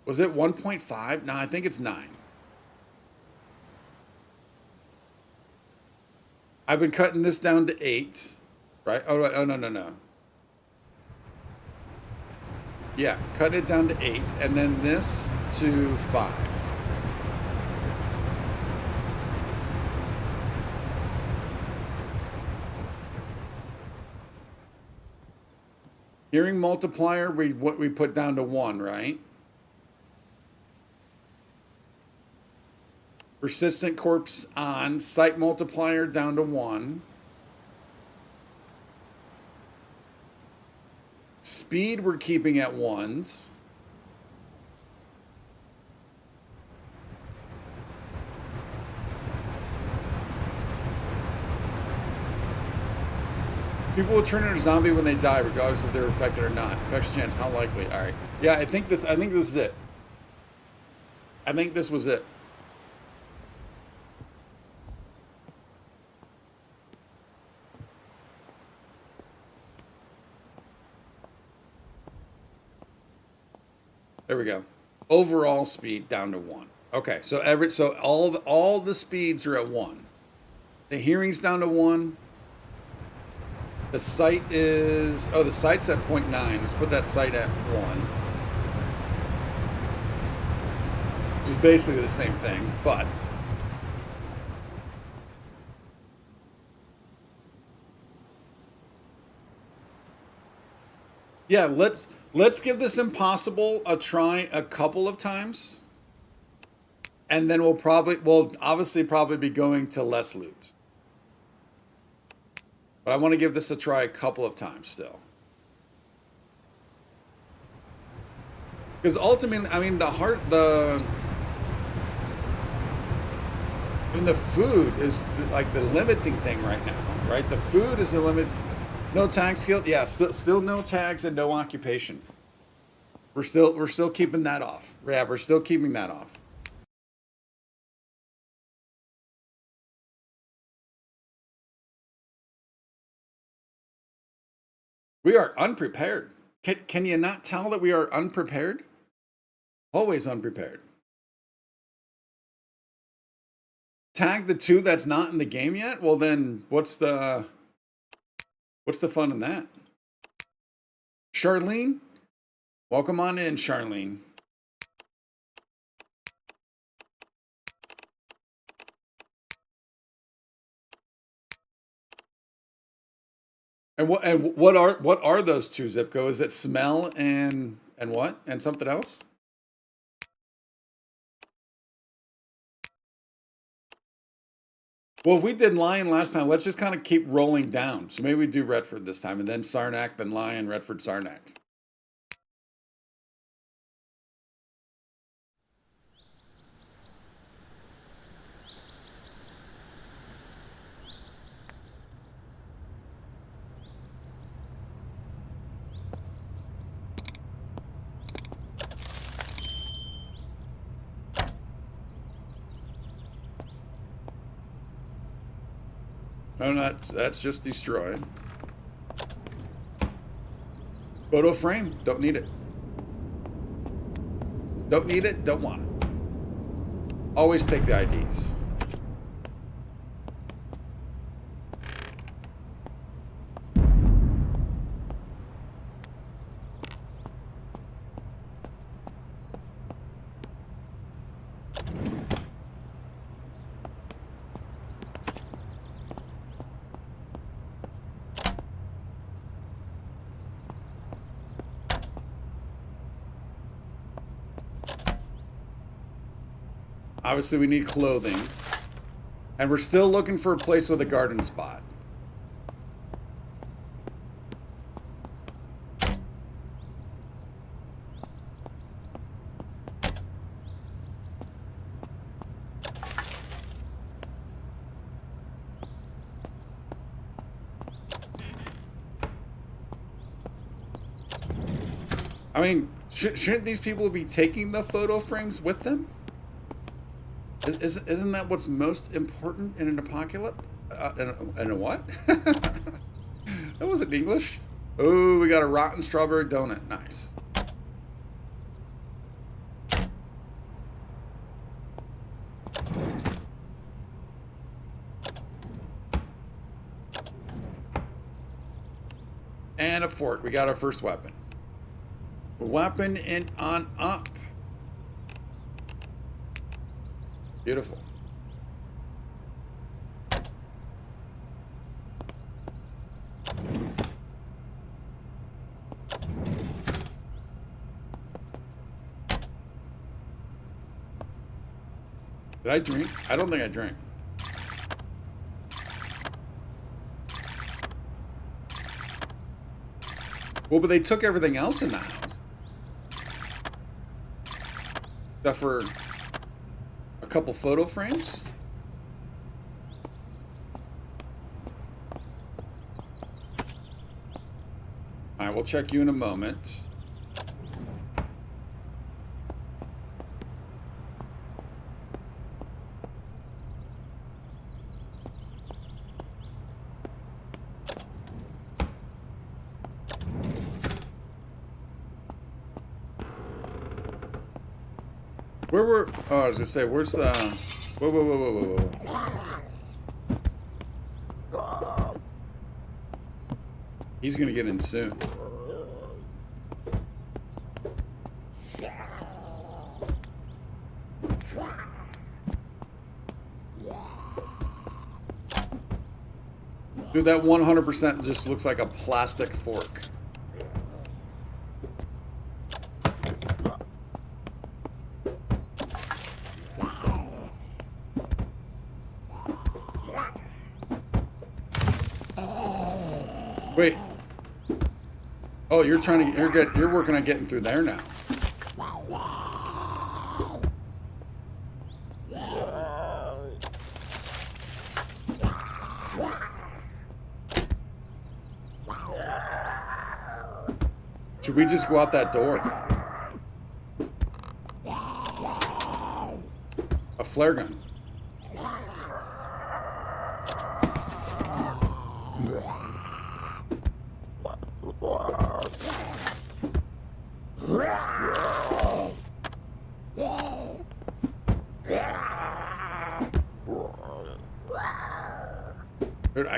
Was it 1.5? No, I think it's 9. I've been cutting this down to 8, right? Oh, no. Yeah, cut it down to 8, and then this to 5. Hearing multiplier, we put down to 1, right? Persistent corpse on. Sight multiplier down to 1. Speed we're keeping at 1s. People will turn into a zombie when they die, regardless if they're infected or not. Infection chance, how likely? All right. Yeah, I think this is it. I think this was it. There we go. Overall speed down to 1. Okay, so all the speeds are at 1. The hearing's down to 1. The sight is the sight's at 0.9. Let's put that sight at 1. Which is basically the same thing, but yeah, let's give this impossible a try a couple of times. And then we'll obviously probably be going to less loot. But I want to give this a try a couple of times still. Because ultimately, I mean, the food is like the limiting thing right now, right? The food is the limit. No tag skill, yeah, still no tags and no occupation. We're still keeping that off. Yeah, we're still keeping that off. We are unprepared. Can you not tell that we are unprepared? Always unprepared. Tag the 2 that's not in the game yet? Well then, what's the fun in that? Charlene? Welcome on in, Charlene. And what are those 2, Zipco? Is it smell and what? And something else? Well, if we did Lion last time, let's just kind of keep rolling down. So maybe we do Redford this time, and then Sarnak, then Lion, Redford, Sarnak. No, that's just destroyed. Photo frame, don't need it. Don't need it, don't want it. Always take the IDs. Obviously, we need clothing. And we're still looking for a place with a garden spot. I mean, shouldn't these people be taking the photo frames with them? Isn't that what's most important in an apocalypse? In a what? That wasn't English. Oh, we got a rotten strawberry donut. Nice. And a fork. We got our first weapon. Weapon and on up. Beautiful. Did I drink? I don't think I drank. Well, but they took everything else in the house. Except for a couple photo frames. All right, we'll check you in a moment. Where were... Oh, I was gonna say, where's the... Whoa. He's gonna get in soon. Dude, that 100% just looks like a plastic fork. Wait. Oh, you're trying to... You're working on getting through there now. Should we just go out that door? A flare gun. Dude,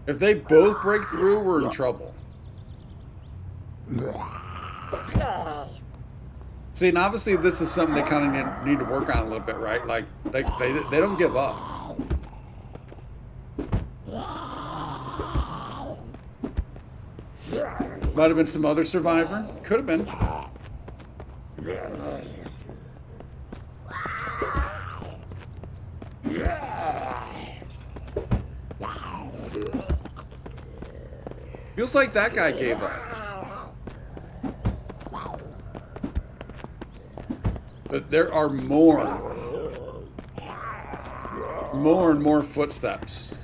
if they both break through, we're in trouble. See, and obviously this is something they kind of need to work on a little bit, right? Like, they don't give up. Might have been some other survivor. Could have been. Feels like that guy gave up. But there are more and more footsteps.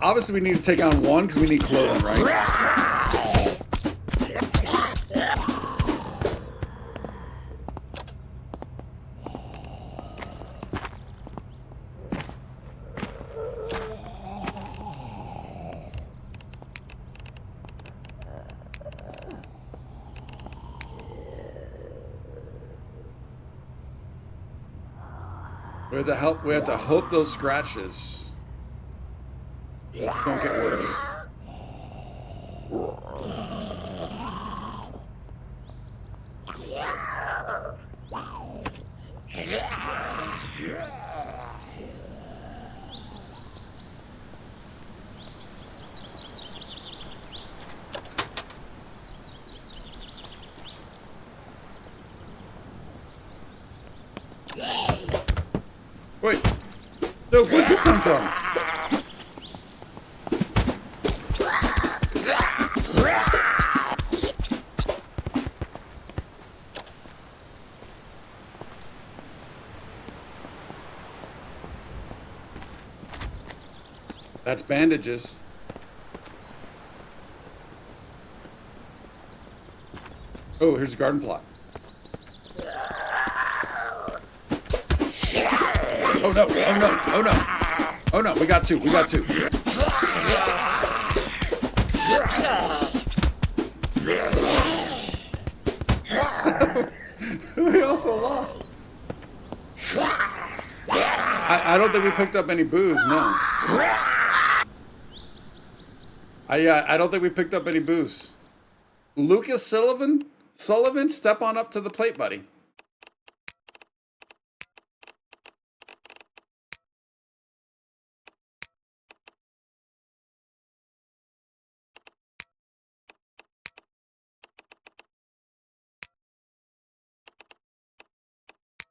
Obviously, we need to take on one because we need clothing, right? We have to hope those scratches don't get worse. Wait. So where'd you come from? That's bandages. Oh, here's a garden plot. Oh no, oh no, oh no. Oh no, we got two, we got two. We also lost. I don't think we picked up any booze, no. I don't think we picked up any booze. Lucas Sullivan, step on up to the plate, buddy.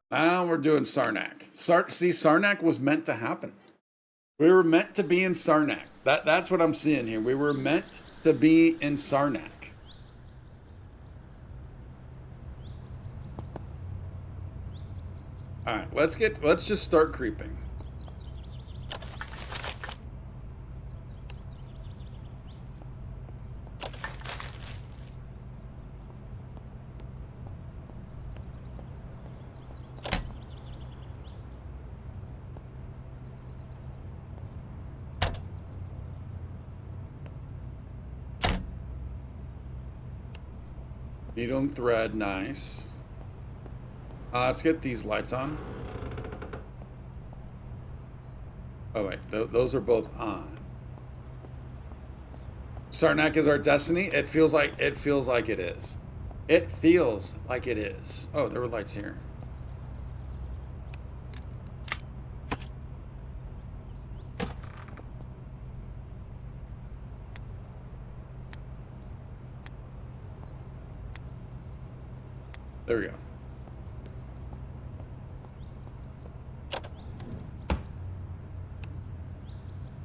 Now we're doing Sarnak. See, Sarnak was meant to happen. We were meant to be in Sarnak. That's what I'm seeing here. We were meant to be in Sarnak. All right, let's just start creeping. Needle and thread, nice. Let's get these lights on. Oh wait, those are both on. Sarnak is our destiny. It feels like it is. It feels like it is. Oh, there were lights here. There we go.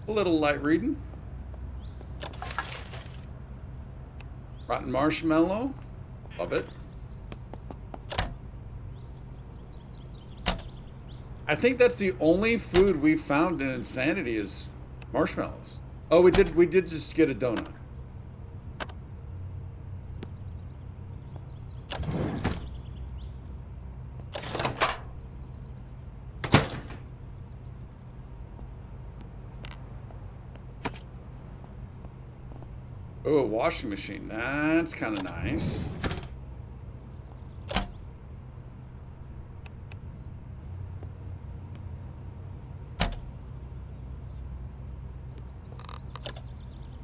A little light reading. Rotten marshmallow. Love it. I think that's the only food we found in Insanity is marshmallows. Oh, we did just get a donut. Oh, a washing machine. That's kind of nice.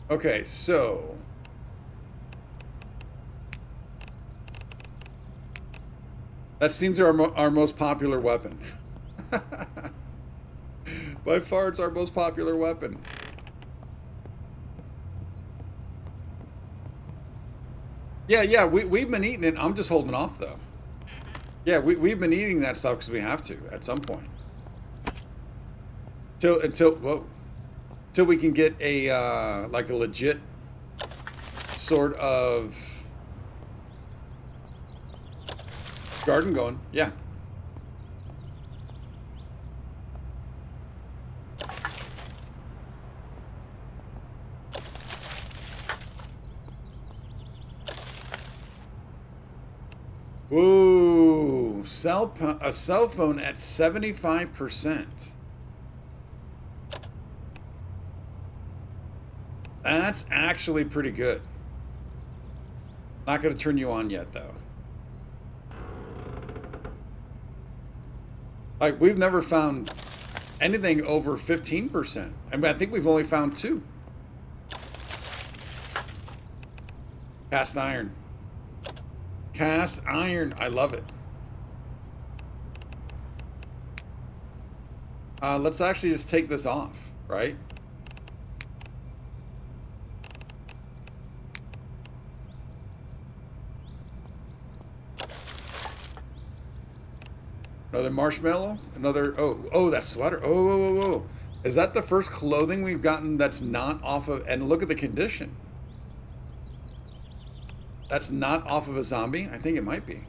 Okay, so that seems our most popular weapon. By far, it's our most popular weapon. Yeah, we've been eating it. I'm just holding off, though. Yeah, we've been eating that stuff because we have to at some point. Until we can get a like a legit sort of garden going. Yeah. Whoa, a cell phone at 75%. That's actually pretty good. Not going to turn you on yet, though. Like, we've never found anything over 15%. I mean, I think we've only found 2. Cast iron. Cast iron. I love it. Let's actually just take this off, right? Another marshmallow? Another... Oh, that sweater. Oh, whoa, whoa, whoa. Is that the first clothing we've gotten that's not off of... And look at the condition. That's not off of a zombie? I think it might be.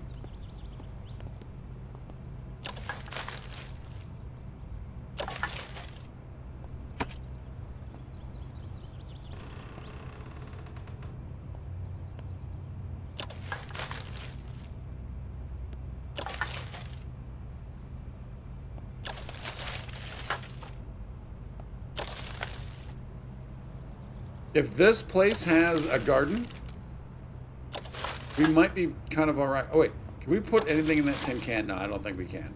If this place has a garden, we might be kind of all right. Oh, wait. Can we put anything in that tin can? No, I don't think we can.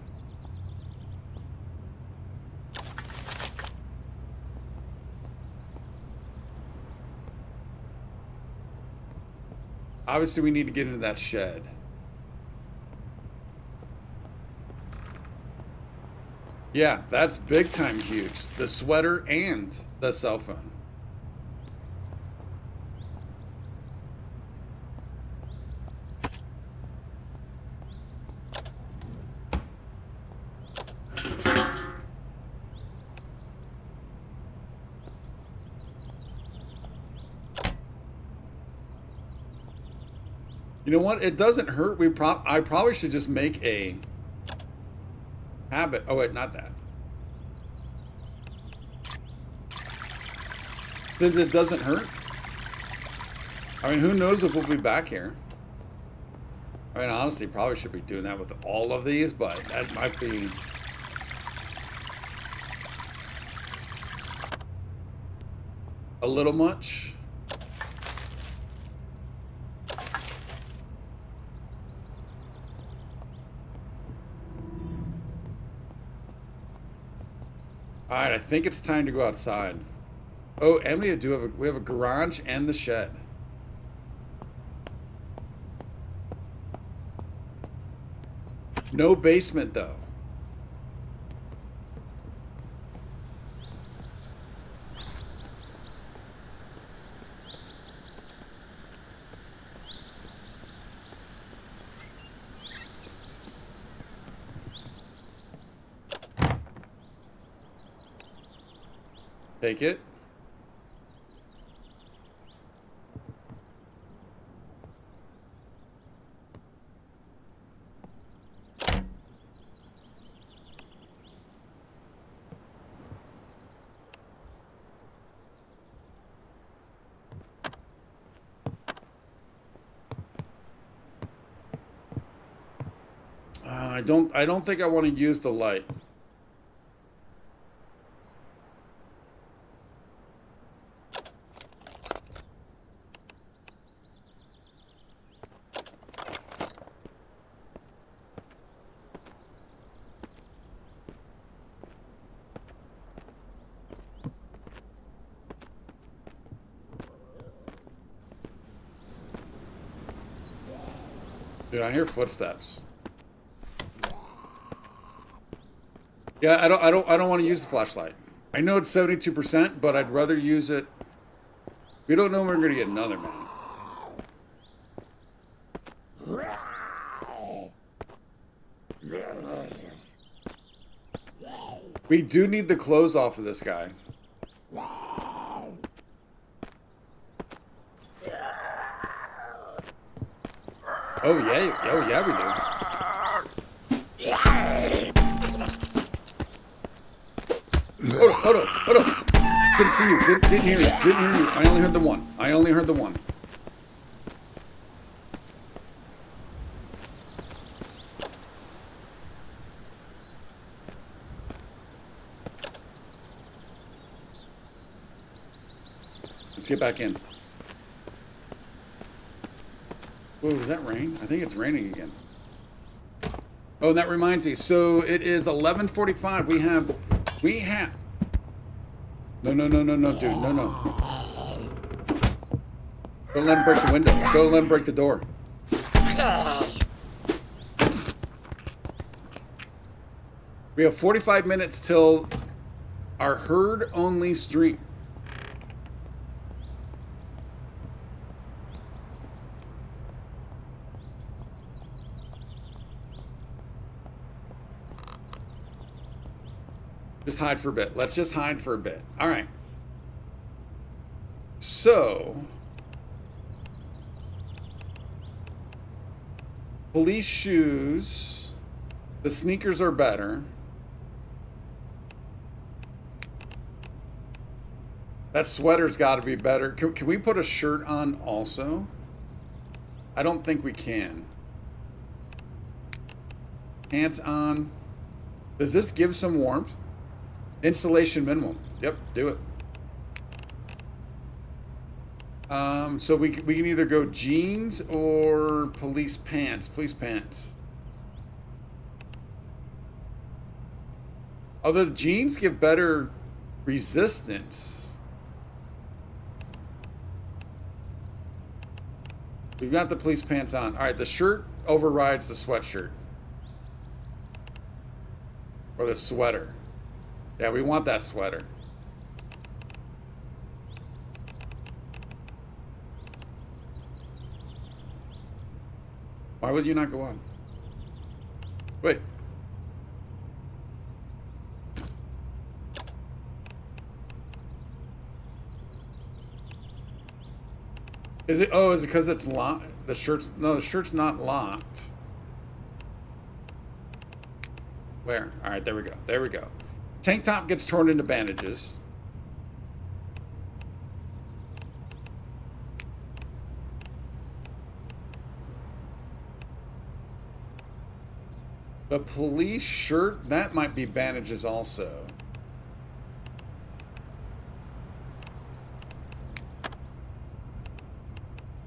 Obviously, we need to get into that shed. Yeah, that's big time huge. The sweater and the cell phone. You know what? It doesn't hurt. I probably should just make a habit. Oh wait, not that. Since it doesn't hurt. I mean, who knows if we'll be back here. I mean, honestly, probably should be doing that with all of these, but that might be... a little much. All right, I think it's time to go outside. Oh, and we have a garage and the shed. No basement though. Take it. I don't think I want to use the light. Dude, I hear footsteps. Yeah, I don't want to use the flashlight. I know it's 72%, but I'd rather use it. We don't know when we're gonna get another, man. We do need the clothes off of this guy. Oh yeah, we do. Hold on. Didn't see you. Didn't hear you. I only heard the one. Let's get back in. Whoa, was that rain? I think it's raining again. Oh, that reminds me. So it is 11:45. We have. No, dude. No. Don't let him break the window. Don't let him break the door. We have 45 minutes till Our herd only stream. Just hide for a bit. Let's just hide for a bit. All right. So, police shoes. The sneakers are better. That sweater's got to be better. Can we put a shirt on also? I don't think we can. Pants on. Does this give some warmth? Insulation minimum. Yep, do it. So we can either go jeans or police pants. Police pants. Although the jeans give better resistance. We've got the police pants on. All right, the shirt overrides the sweatshirt. Or the sweater. Yeah, we want that sweater. Why would you not go on? Wait. Is it? Oh, is it because it's locked? The shirt's no, the shirt's not locked. Where? All right, there we go. There we go. Tank top gets torn into bandages. The police shirt, that might be bandages also.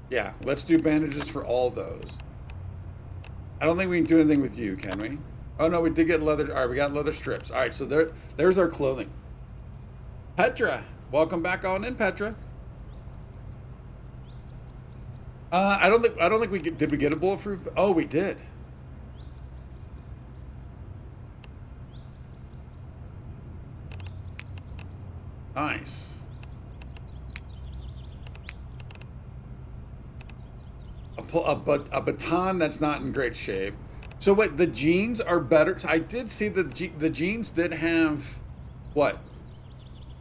Yeah, let's do bandages for all those. I don't think we can do anything with you, can we? Oh no, we did get leather. All right, we got leather strips. All right, so there's our clothing. Petra, welcome back on in, Petra. I don't think did we get a bulletproof? Oh, we did. Nice. A baton that's not in great shape. So wait, the jeans are better. So I did see that the jeans did have what?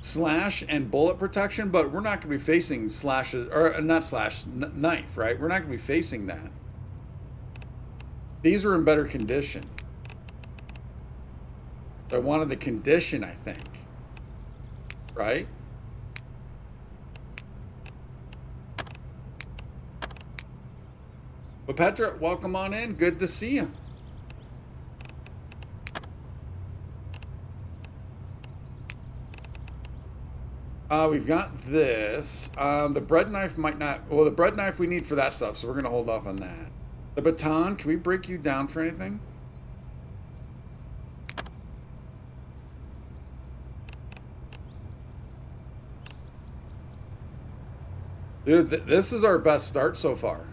Slash and bullet protection, but we're not going to be facing slashes, or not slash, knife, right? We're not going to be facing that. These are in better condition. I wanted the condition, I think. Right? But Petra, welcome on in. Good to see you. We've got this. The bread knife might not... Well, the bread knife we need for that stuff, so we're going to hold off on that. The baton, can we break you down for anything? Dude, this is our best start so far.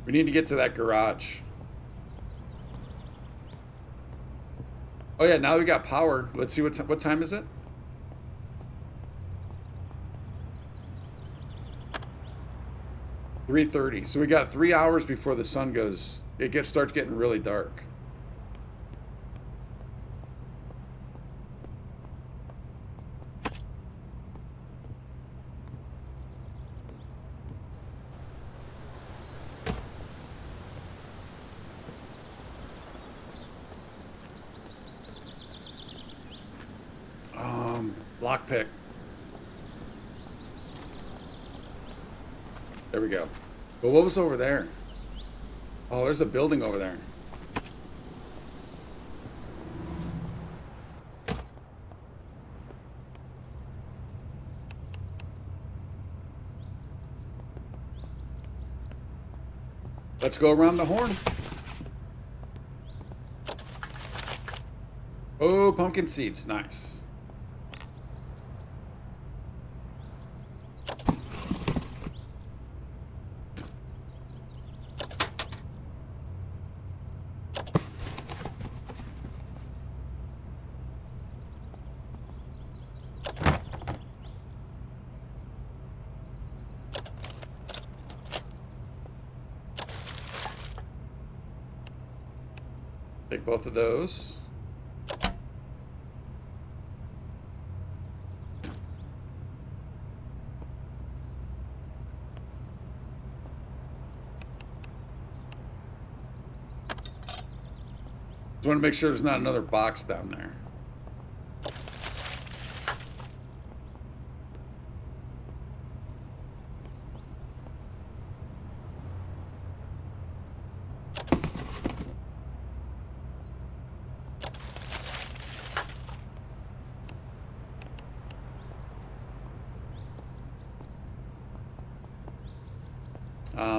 We need to get to that garage. Oh yeah, now we got power. Let's see what time is it? .3:30. So we got 3 hours before the sun goes. It starts getting really dark. Lockpick. There we go. But what was over there? Oh, there's a building over there. Let's go around the horn. Oh, pumpkin seeds. Nice. Take both of those. Just want to make sure there's not another box down there.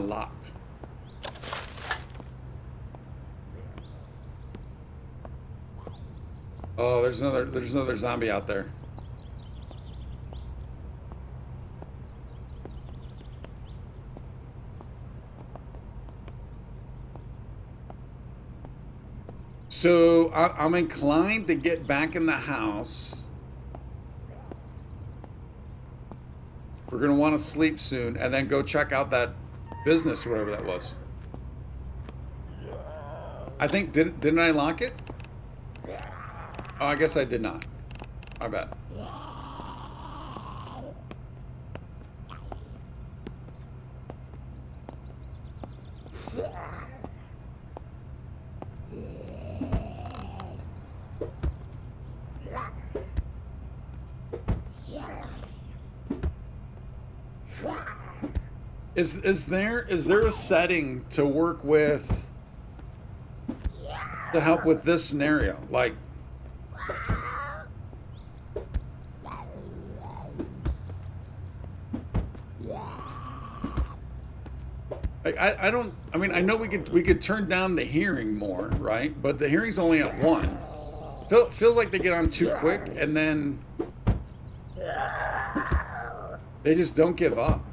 Locked. Oh, there's another zombie out there. So I'm inclined to get back in the house. We're gonna want to sleep soon, and then go check out that business or whatever that was. I think didn't I lock it? Oh, I guess I did not. My bad. Is there a setting to work with to help with this scenario? Like, I don't. I mean, I know we could turn down the hearing more, right? But the hearing's only at 1. Feels like they get on too quick, and then they just don't give up.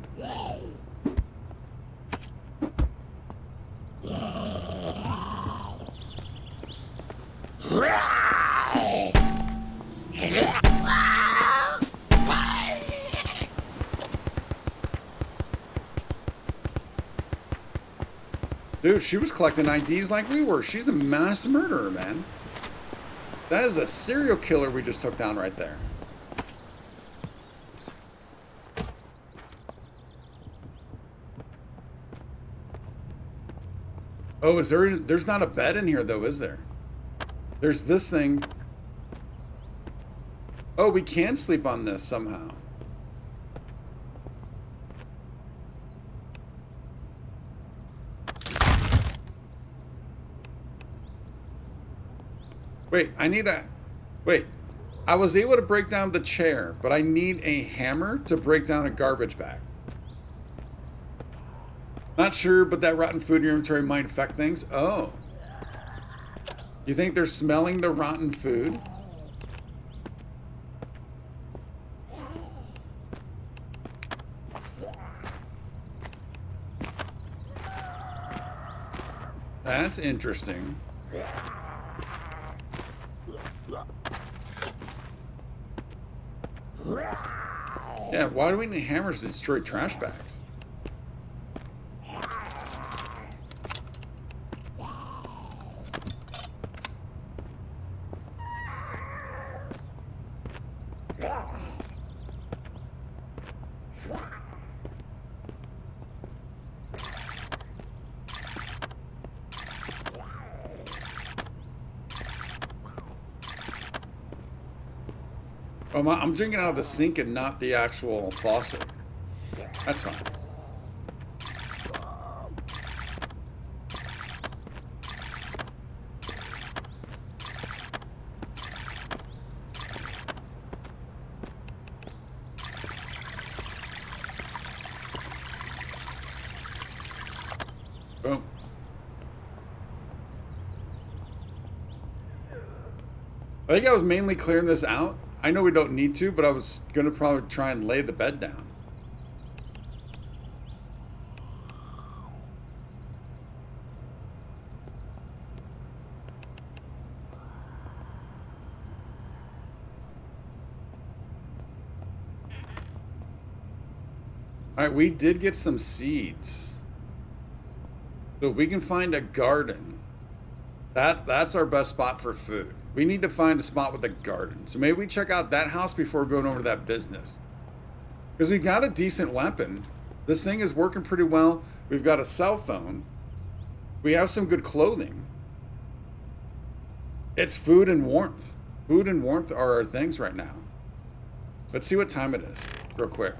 Dude, she was collecting IDs like we were. She's a mass murderer, man. That is a serial killer we just took down right there. Oh, there's not a bed in here though, is there? There's this thing. Oh, we can sleep on this somehow. Wait, I was able to break down the chair, but I need a hammer to break down a garbage bag. Not sure, but that rotten food in your inventory might affect things. Oh. You think they're smelling the rotten food? That's interesting. Yeah, why do we need hammers to destroy trash bags? Oh, I'm drinking out of the sink and not the actual faucet. That's fine. Boom. I think I was mainly clearing this out. I know we don't need to, but I was going to probably try and lay the bed down. All right, we did get some seeds. So we can find a garden. That's our best spot for food. We need to find a spot with a garden. So maybe we check out that house before going over to that business. Because we got a decent weapon. This thing is working pretty well. We've got a cell phone. We have some good clothing. It's food and warmth. Food and warmth are our things right now. Let's see what time it is, real quick.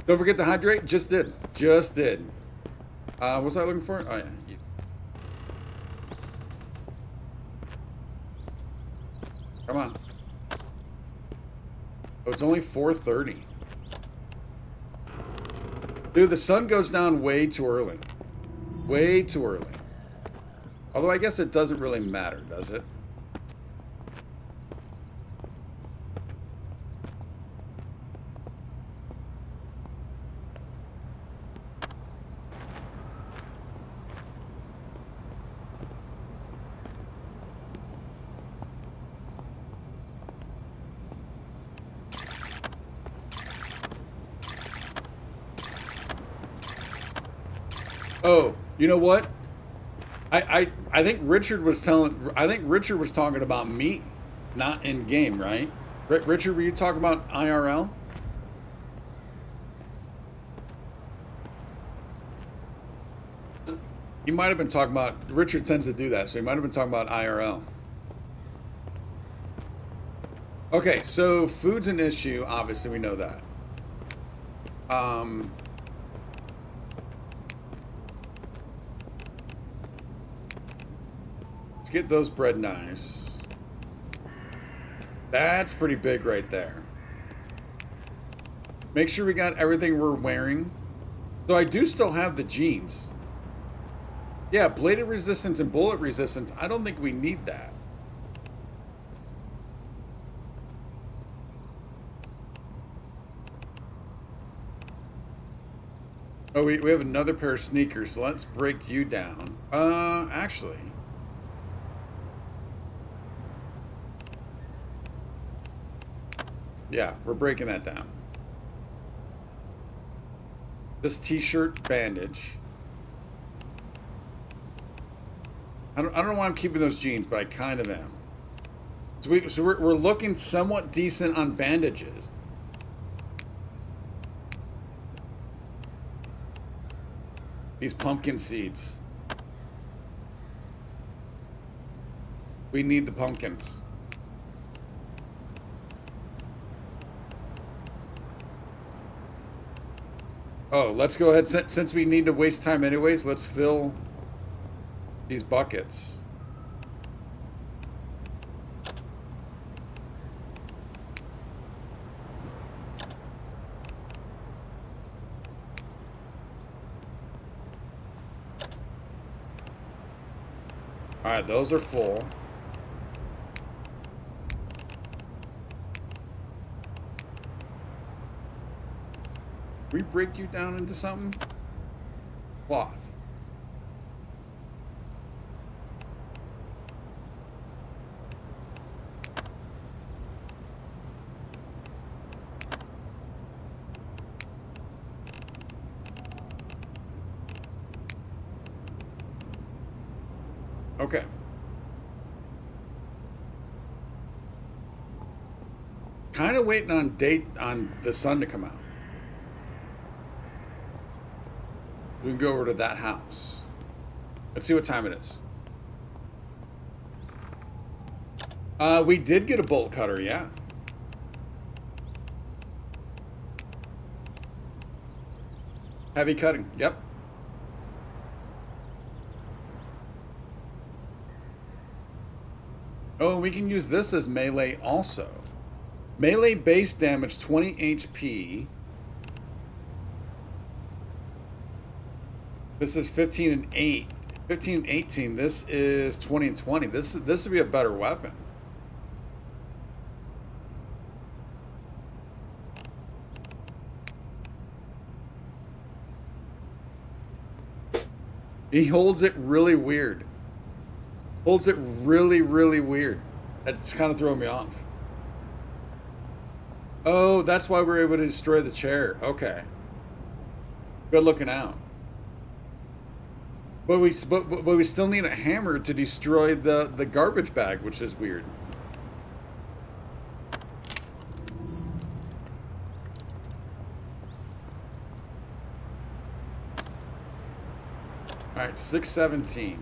Don't forget to hydrate. Just did. Just did. What was I looking for? Oh, yeah. Come on. Oh, it's only 4:30. Dude, the sun goes down way too early. Way too early. Although I guess it doesn't really matter, does it? Oh, you know what? I think Richard was talking about me, not in game, right? Richard, were you talking about IRL? He might have been talking about, Richard tends to do that, so he might have been talking about IRL. Okay, so food's an issue, obviously we know that. Let's get those bread knives. That's pretty big right there. Make sure we got everything we're wearing. So I do still have the jeans. Yeah, bladed resistance and bullet resistance. I don't think we need that. Oh, we have another pair of sneakers. So let's break you down. Actually. Yeah, we're breaking that down. This t-shirt, bandage. I don't know why I'm keeping those jeans, but I kind of am. So we're looking somewhat decent on bandages. These pumpkin seeds. We need the pumpkins. Oh, let's go ahead. Since we need to waste time anyways, let's fill these buckets. All right, those are full. We break you down into something? Cloth. Okay. Kind of waiting on the sun to come out. We can go over to that house. Let's see what time it is. We did get a bolt cutter, yeah. Heavy cutting, yep. Oh, we can use this as melee also. Melee base damage 20 HP. This is 15 and 8. 15 and 18. This is 20 and 20. This would be a better weapon. He holds it really weird. Holds it really, really weird. That's kind of throwing me off. Oh, that's why we're able to destroy the chair. Okay. Good looking out. But we still need a hammer to destroy the garbage bag, which is weird. All right, 617.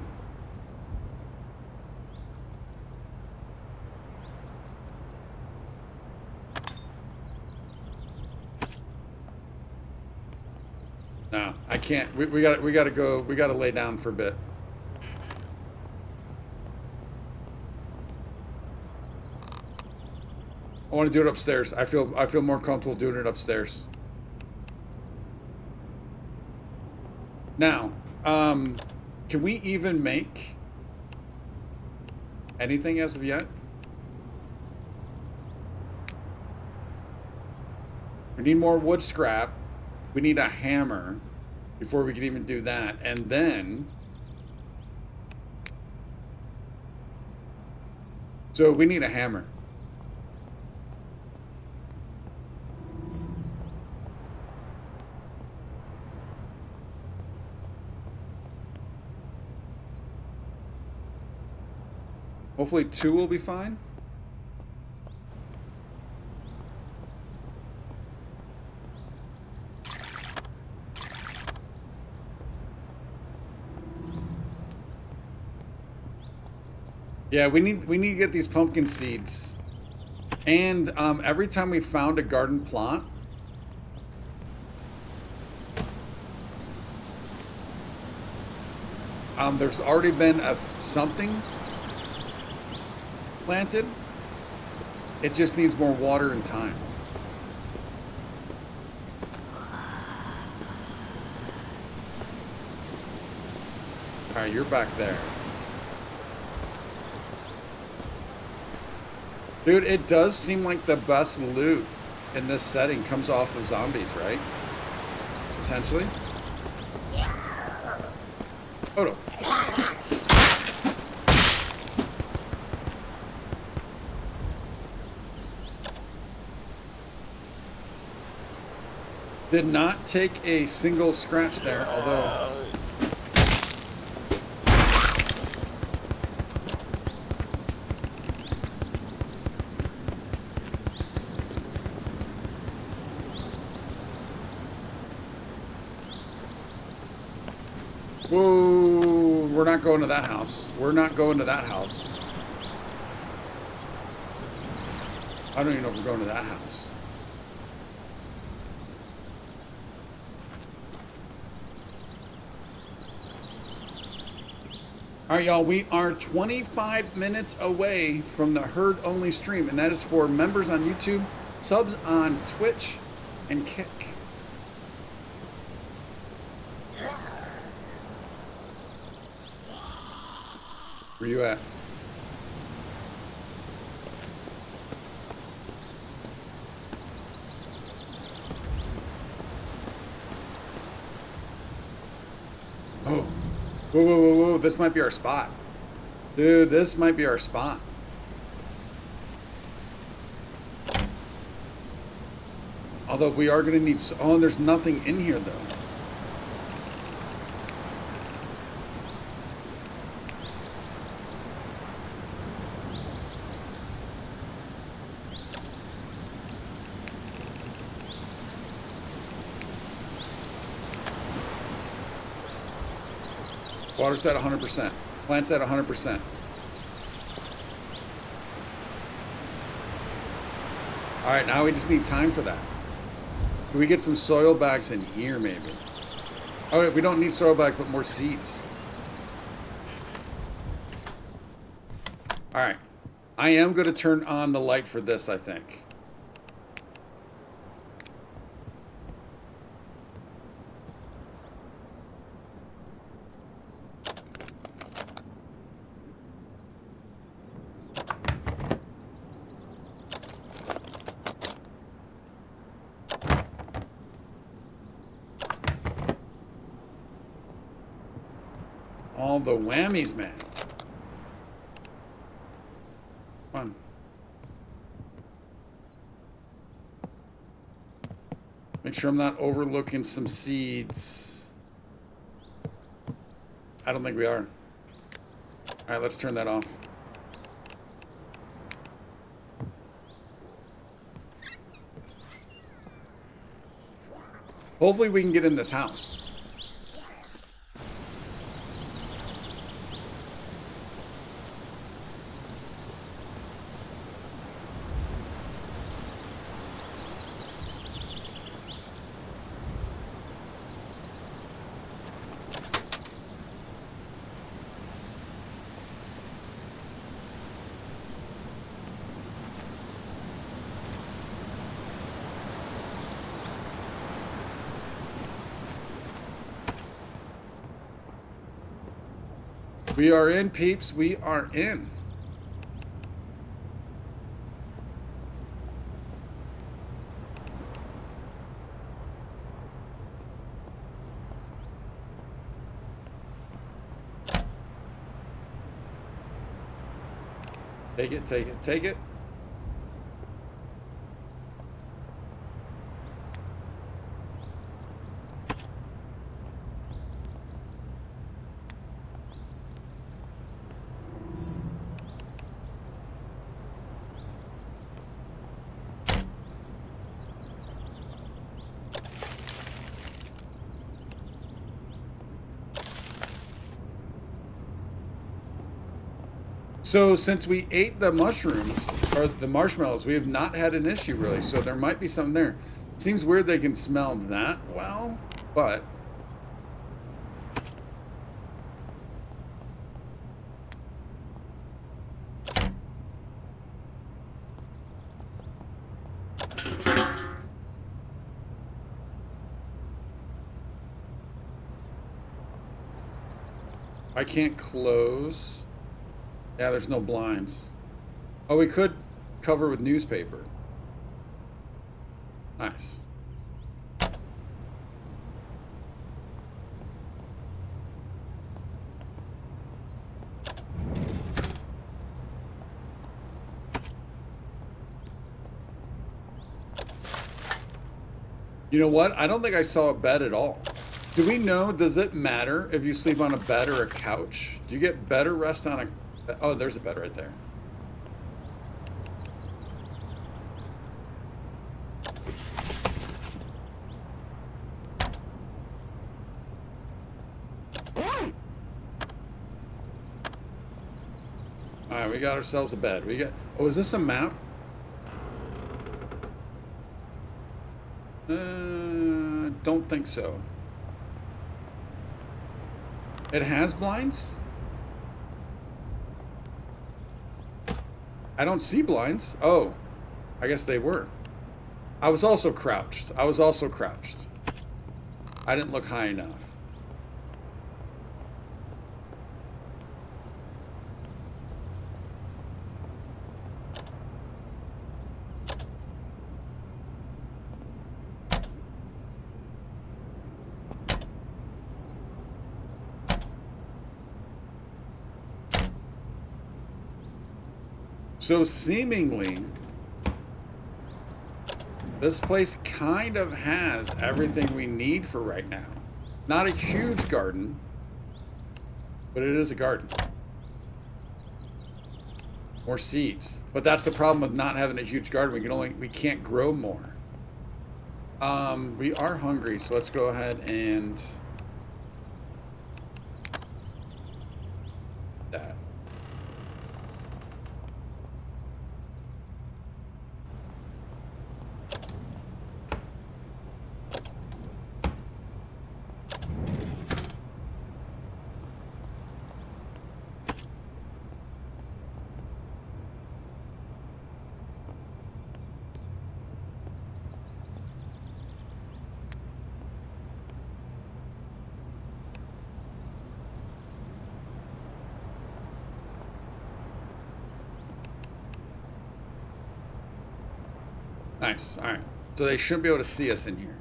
No, I can't. We gotta go. We gotta lay down for a bit. I want to do it upstairs. I feel more comfortable doing it upstairs. Now, can we even make anything as of yet? We need more wood scrap. We need a hammer before we can even do that. And then... So we need a hammer. Hopefully 2 will be fine. Yeah, we need to get these pumpkin seeds. And every time we found a garden plot, there's already been something planted. It just needs more water and time. All right, you're back there. Dude, it does seem like the best loot in this setting comes off of zombies, right? Potentially. Oh no. Did not take a single scratch there, although... Whoa, we're not going to that house. We're not going to that house. I don't even know if we're going to that house. All right, y'all, we are 25 minutes away from the herd-only stream, and that is for members on YouTube, subs on Twitch, and Kick. Where you at? Oh. Whoa, whoa, whoa, whoa. This might be our spot. Dude, this might be our spot. Although we are going to need... Oh, and there's nothing in here, though. Water's at 100%. Plant's at 100%. All right, now we just need time for that. Can we get some soil bags in here, maybe? Oh, wait, we don't need soil bags, but more seeds. All right. I am going to turn on the light for this, I think. All the whammies, man. Come on. Make make sure I'm not overlooking some seeds. I don't think we are. All right, let's turn that off. Hopefully we can get in this house. We are in, peeps. We are in. Take it, take it, take it. So since we ate the mushrooms, or the marshmallows, we have not had an issue really. So there might be something there. Seems weird they can smell that well, but... I can't close. Yeah, there's no blinds. Oh, we could cover with newspaper. Nice. You know what? I don't think I saw a bed at all. Do we know, does it matter if you sleep on a bed or a couch? Do you get better rest on a... Oh, there's a bed right there. All right, we got ourselves a bed. We got... Oh, is this a map? Don't think so. It has blinds? I don't see blinds. Oh, I guess they were. I was also crouched. I didn't look high enough. So seemingly, this place kind of has everything we need for right now. Not a huge garden, but it is a garden. More seeds. But that's the problem with not having a huge garden. We can't grow more. We are hungry, so let's go ahead and that. Nice. All right. So they shouldn't be able to see us in here.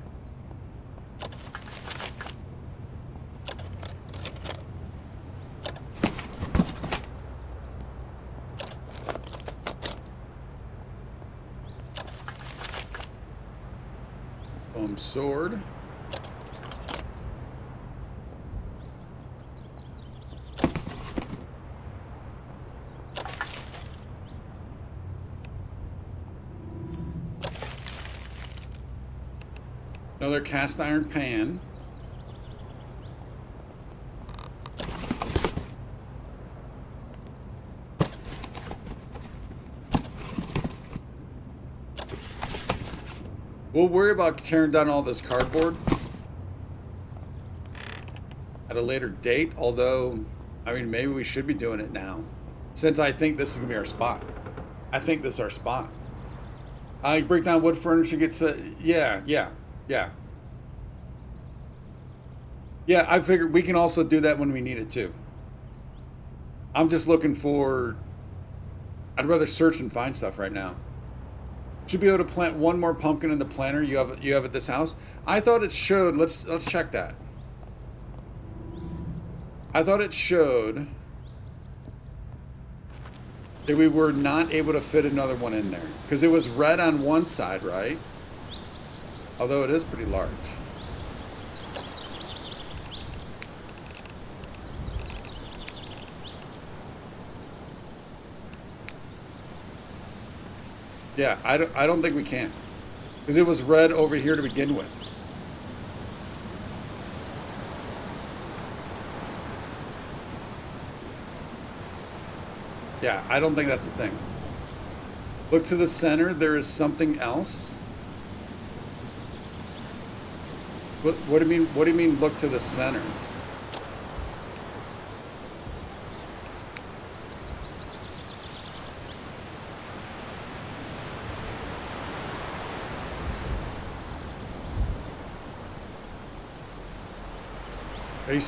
sword. Another cast iron pan. We'll worry about tearing down all this cardboard at a later date, although, I mean, maybe we should be doing it now. Since I think this is going to be our spot. I think this is our spot. I break down wood furniture, gets... yeah. Yeah, I figured we can also do that when we need it too. I'm just looking for... I'd rather search and find stuff right now. Should be able to plant one more pumpkin in the planter you have at this house. I thought it showed... Let's check that. I thought it showed that we were not able to fit another one in there. Because it was red on one side, right? Although it is pretty large. Yeah, I don't think we can. Because it was red over here to begin with. Yeah, I don't think that's the thing. Look to the center, there is something else. What do you mean? What do you mean? Look to the center.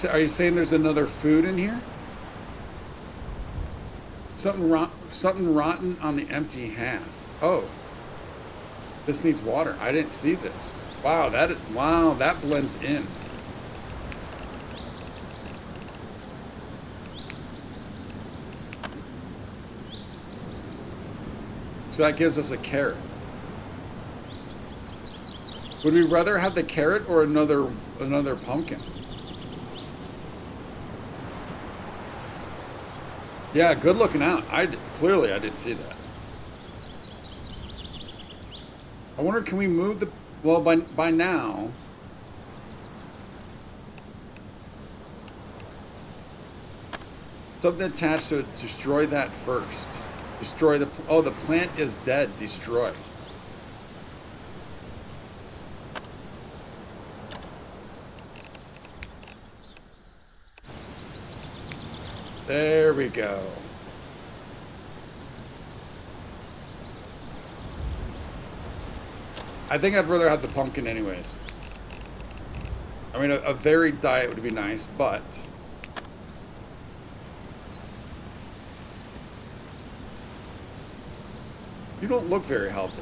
Are you saying there's another food in here? Something rotten on the empty half. Oh, this needs water. I didn't see this. Wow, that blends in. So that gives us a carrot. Would we rather have the carrot or another pumpkin? Yeah, good looking out. Clearly I didn't see that. I wonder, can we move the... Well, by now... Something attached to it, destroy that first. Destroy the... Oh, the plant is dead. Destroy. There we go. I think I'd rather have the pumpkin anyways. I mean, a varied diet would be nice, but... You don't look very healthy.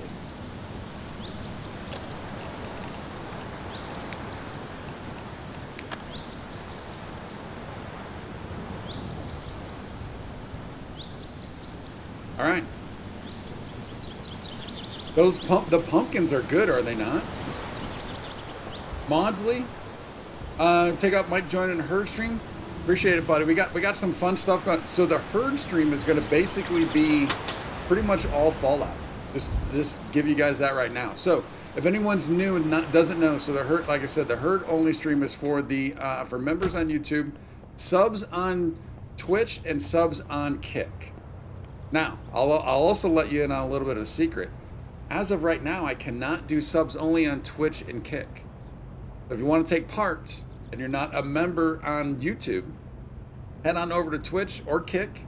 All right. The pumpkins are good, are they not? Maudsley, take out Mike joining the herd stream. Appreciate it, buddy. We got some fun stuff going. So the herd stream is going to basically be pretty much all Fallout. Just give you guys that right now. So if anyone's new and doesn't know, so the herd, like I said, the herd only stream is for the for members on YouTube, subs on Twitch, and subs on Kick. Now, I'll also let you in on a little bit of a secret. As of right now, I cannot do subs only on Twitch and Kick. If you want to take part and you're not a member on YouTube, head on over to Twitch or Kick.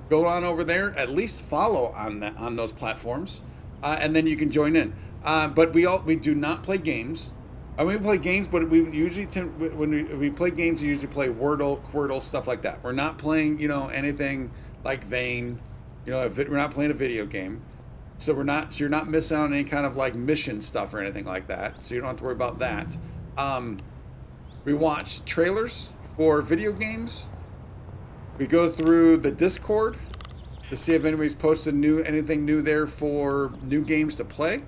Go on over there, at least follow on those platforms, and then you can join in. But we do not play games. I mean, we play games, but we usually when we play games, we usually play Wordle, Quirtle, stuff like that. We're not playing, anything like Vane. We're not playing a video game, so you're not missing out on any kind of like mission stuff or anything like that. So you don't have to worry about that. We watch trailers for video games. We go through the Discord to see if anybody's posted anything new there for new games to play.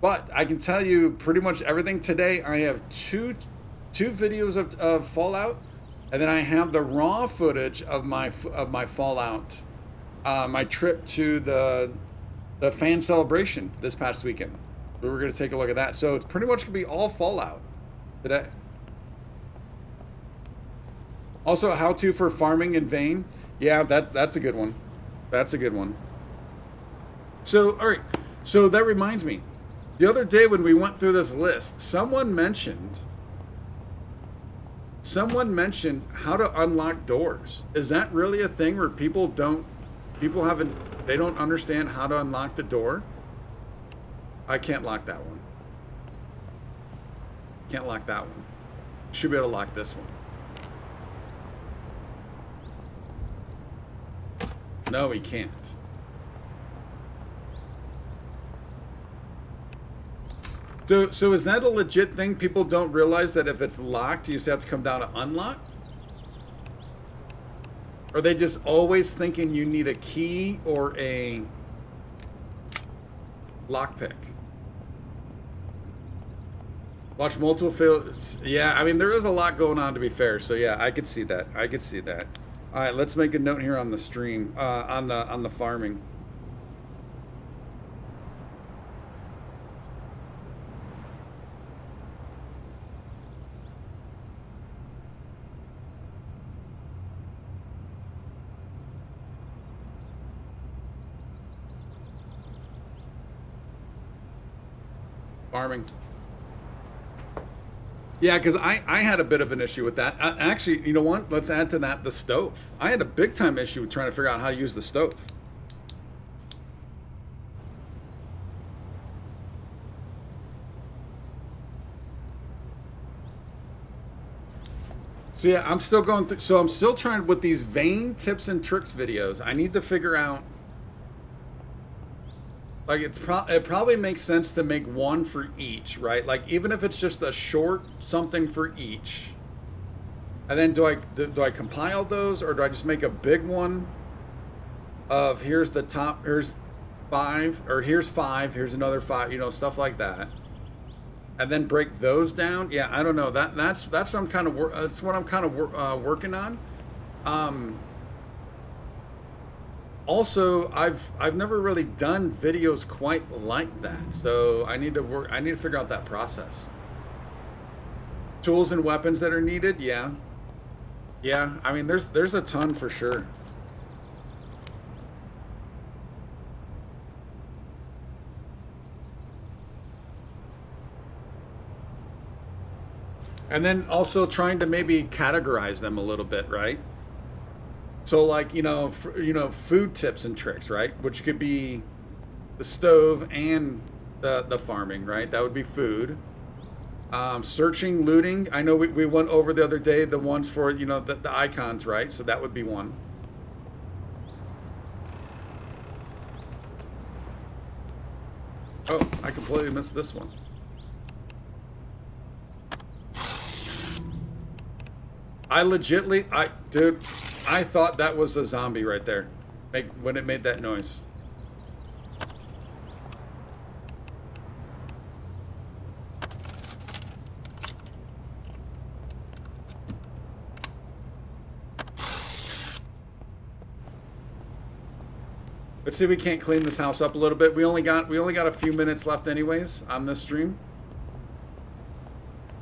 But I can tell you pretty much everything today. I have two videos of Fallout, and then I have the raw footage of my Fallout, my trip to the fan celebration this past weekend. We were going to take a look at that. So it's pretty much going to be all Fallout today. Also, how to for farming in vain. Yeah, that's a good one. That's a good one. So, all right. So that reminds me. The other day when we went through this list, someone mentioned how to unlock doors. Is that really a thing where they don't understand how to unlock the door? I can't lock that one. Can't lock that one. Should be able to lock this one. No, he can't. So is that a legit thing? People don't realize that if it's locked, you just have to come down to unlock? Or are they just always thinking you need a key or a lockpick? Watch multiple fails. Yeah, I mean, there is a lot going on, to be fair. So yeah, I could see that. I could see that. All right, let's make a note here on the stream, on the farming. Farming. Yeah, because I had a bit of an issue with that. Actually, you know what? Let's add to that the stove. I had a big time issue with trying to figure out how to use the stove. So yeah, I'm still going through. So I'm still trying with these vain tips and tricks videos. I need to figure out. Like it probably makes sense to make one for each, right? Like even if it's just a short something for each. And then do I compile those, or do I just make a big one of here's the top, here's 5, or here's 5, here's another 5, you know, stuff like that. And then break those down. Yeah, I don't know. That's what I'm kind of working on. Also, I've never really done videos quite like that, so I need to figure out that process. Tools and weapons that are needed, yeah. I mean, there's a ton for sure. And then also trying to maybe categorize them a little bit, right? So like, food tips and tricks, right? Which could be the stove and the farming, right? That would be food. Searching, looting. I know we went over the other day the ones for, the icons, right? So that would be one. Oh, I completely missed this one. Dude, I thought that was a zombie right there when it made that noise. Let's see if we can't clean this house up a little bit. We only got a few minutes left anyways on this stream.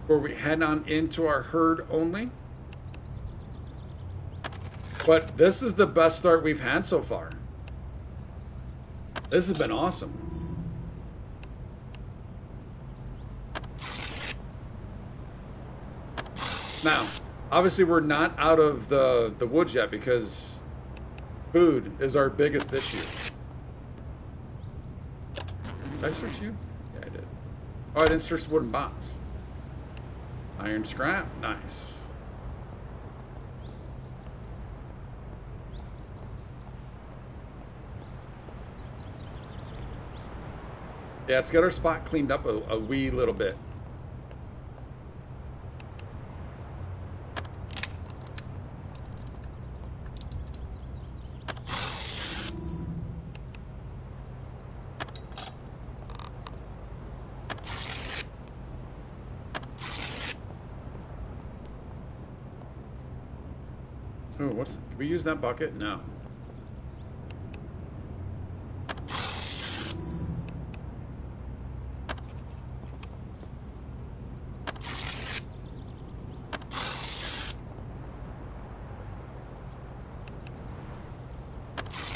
Before we head on into our herd only. But this is the best start we've had so far. This has been awesome. Now, obviously we're not out of the woods yet because food is our biggest issue. Did I search you? Yeah, I did. Oh, I didn't search the wooden box. Iron scrap, nice. Yeah, let's get our spot cleaned up a wee little bit. Oh, can we use that bucket? No.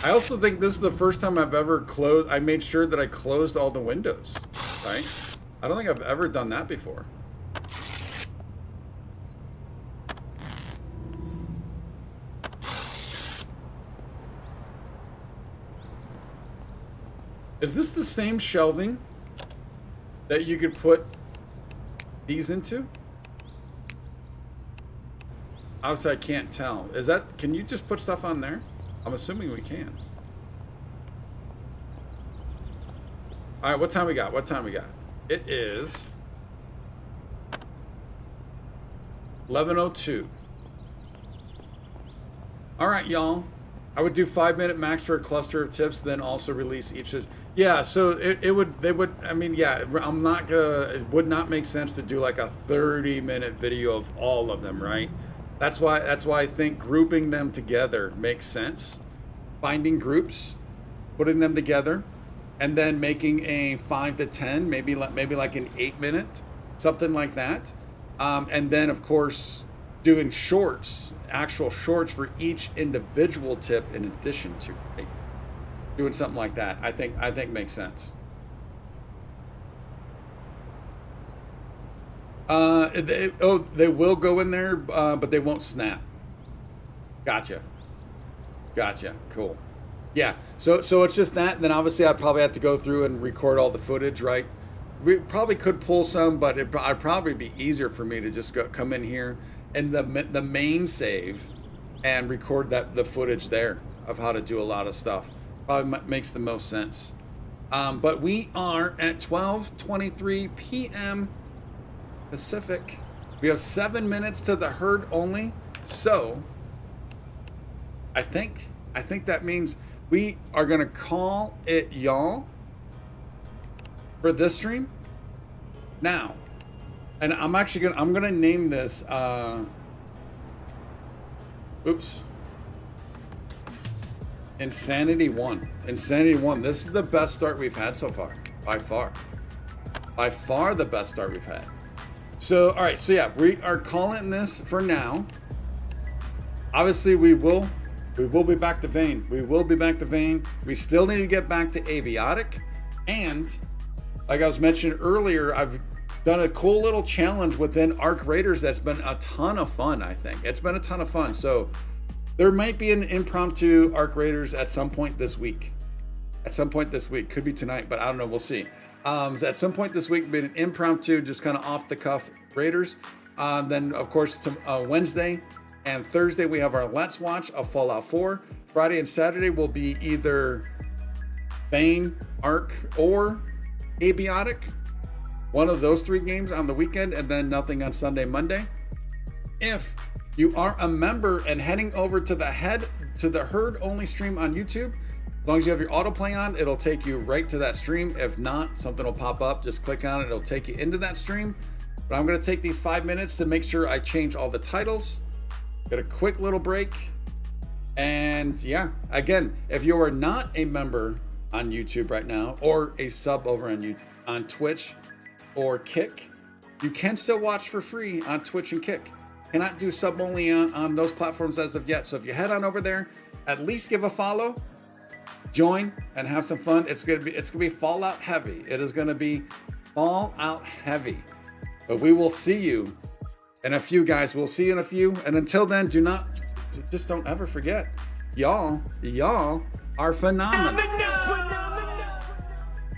I also think this is the first time I've ever I made sure that I closed all the windows, right? I don't think I've ever done that before. Is this the same shelving that you could put these into? Obviously, I can't tell. Can you just put stuff on there? I'm assuming we can. All right, what time we got? It is 11:02. All right, y'all. I would do 5-minute max for a cluster of tips, then also release each. Yeah, so it would. I mean, yeah. I'm not gonna. It would not make sense to do like a 30-minute video of all of them, right? That's why I think grouping them together makes sense. Finding groups, putting them together, and then making a 5 to 10, maybe like an 8-minute, something like that. And then of course doing shorts, actual shorts for each individual tip in addition to, right? Doing something like that. I think makes sense. They will go in there, but they won't snap. Gotcha. Cool. Yeah. So it's just that. And then obviously I'd probably have to go through and record all the footage, right? We probably could pull some, but it'd probably be easier for me to just come in here and the main save and record the footage there of how to do a lot of stuff. Probably makes the most sense. But we are at 12:23 p.m. Pacific. We have 7 minutes to the herd only. So I think that means we are gonna call it y'all for this stream now. And I'm gonna name this Insanity 1. Insanity 1. This is the best start we've had so far. By far the best start we've had. So all right, so yeah, we are calling this for now. Obviously we will be back to Vane. We still need to get back to Aviotic. And like I was mentioning earlier, I've done a cool little challenge within Arc Raiders that's been a ton of fun, I think. It's been a ton of fun. So there might be an impromptu Arc Raiders at some point this week. Could be tonight, but I don't know. We'll see. At some point this week, be an impromptu, just kind of off the cuff Raiders. Then, of course, Wednesday and Thursday, we have our Let's Watch of Fallout 4. Friday and Saturday will be either Bane, Arc, or Abiotic. One of those 3 games on the weekend, and then nothing on Sunday, Monday. If you are a member and heading over to the herd only stream on YouTube, as long as you have your autoplay on, it'll take you right to that stream. If not, something will pop up. Just click on it. It'll take you into that stream. But I'm going to take these 5 minutes to make sure I change all the titles. Get a quick little break. And yeah, again, if you are not a member on YouTube right now, or a sub over on Twitch or Kick, you can still watch for free on Twitch and Kick. Cannot do sub only on those platforms as of yet. So if you head on over there, at least give a follow, join, and have some fun. It's gonna be Fallout heavy. It is gonna be Fallout heavy. But we will see you in a few, guys. We'll see you in a few. And until then, don't ever forget, y'all are phenomenal.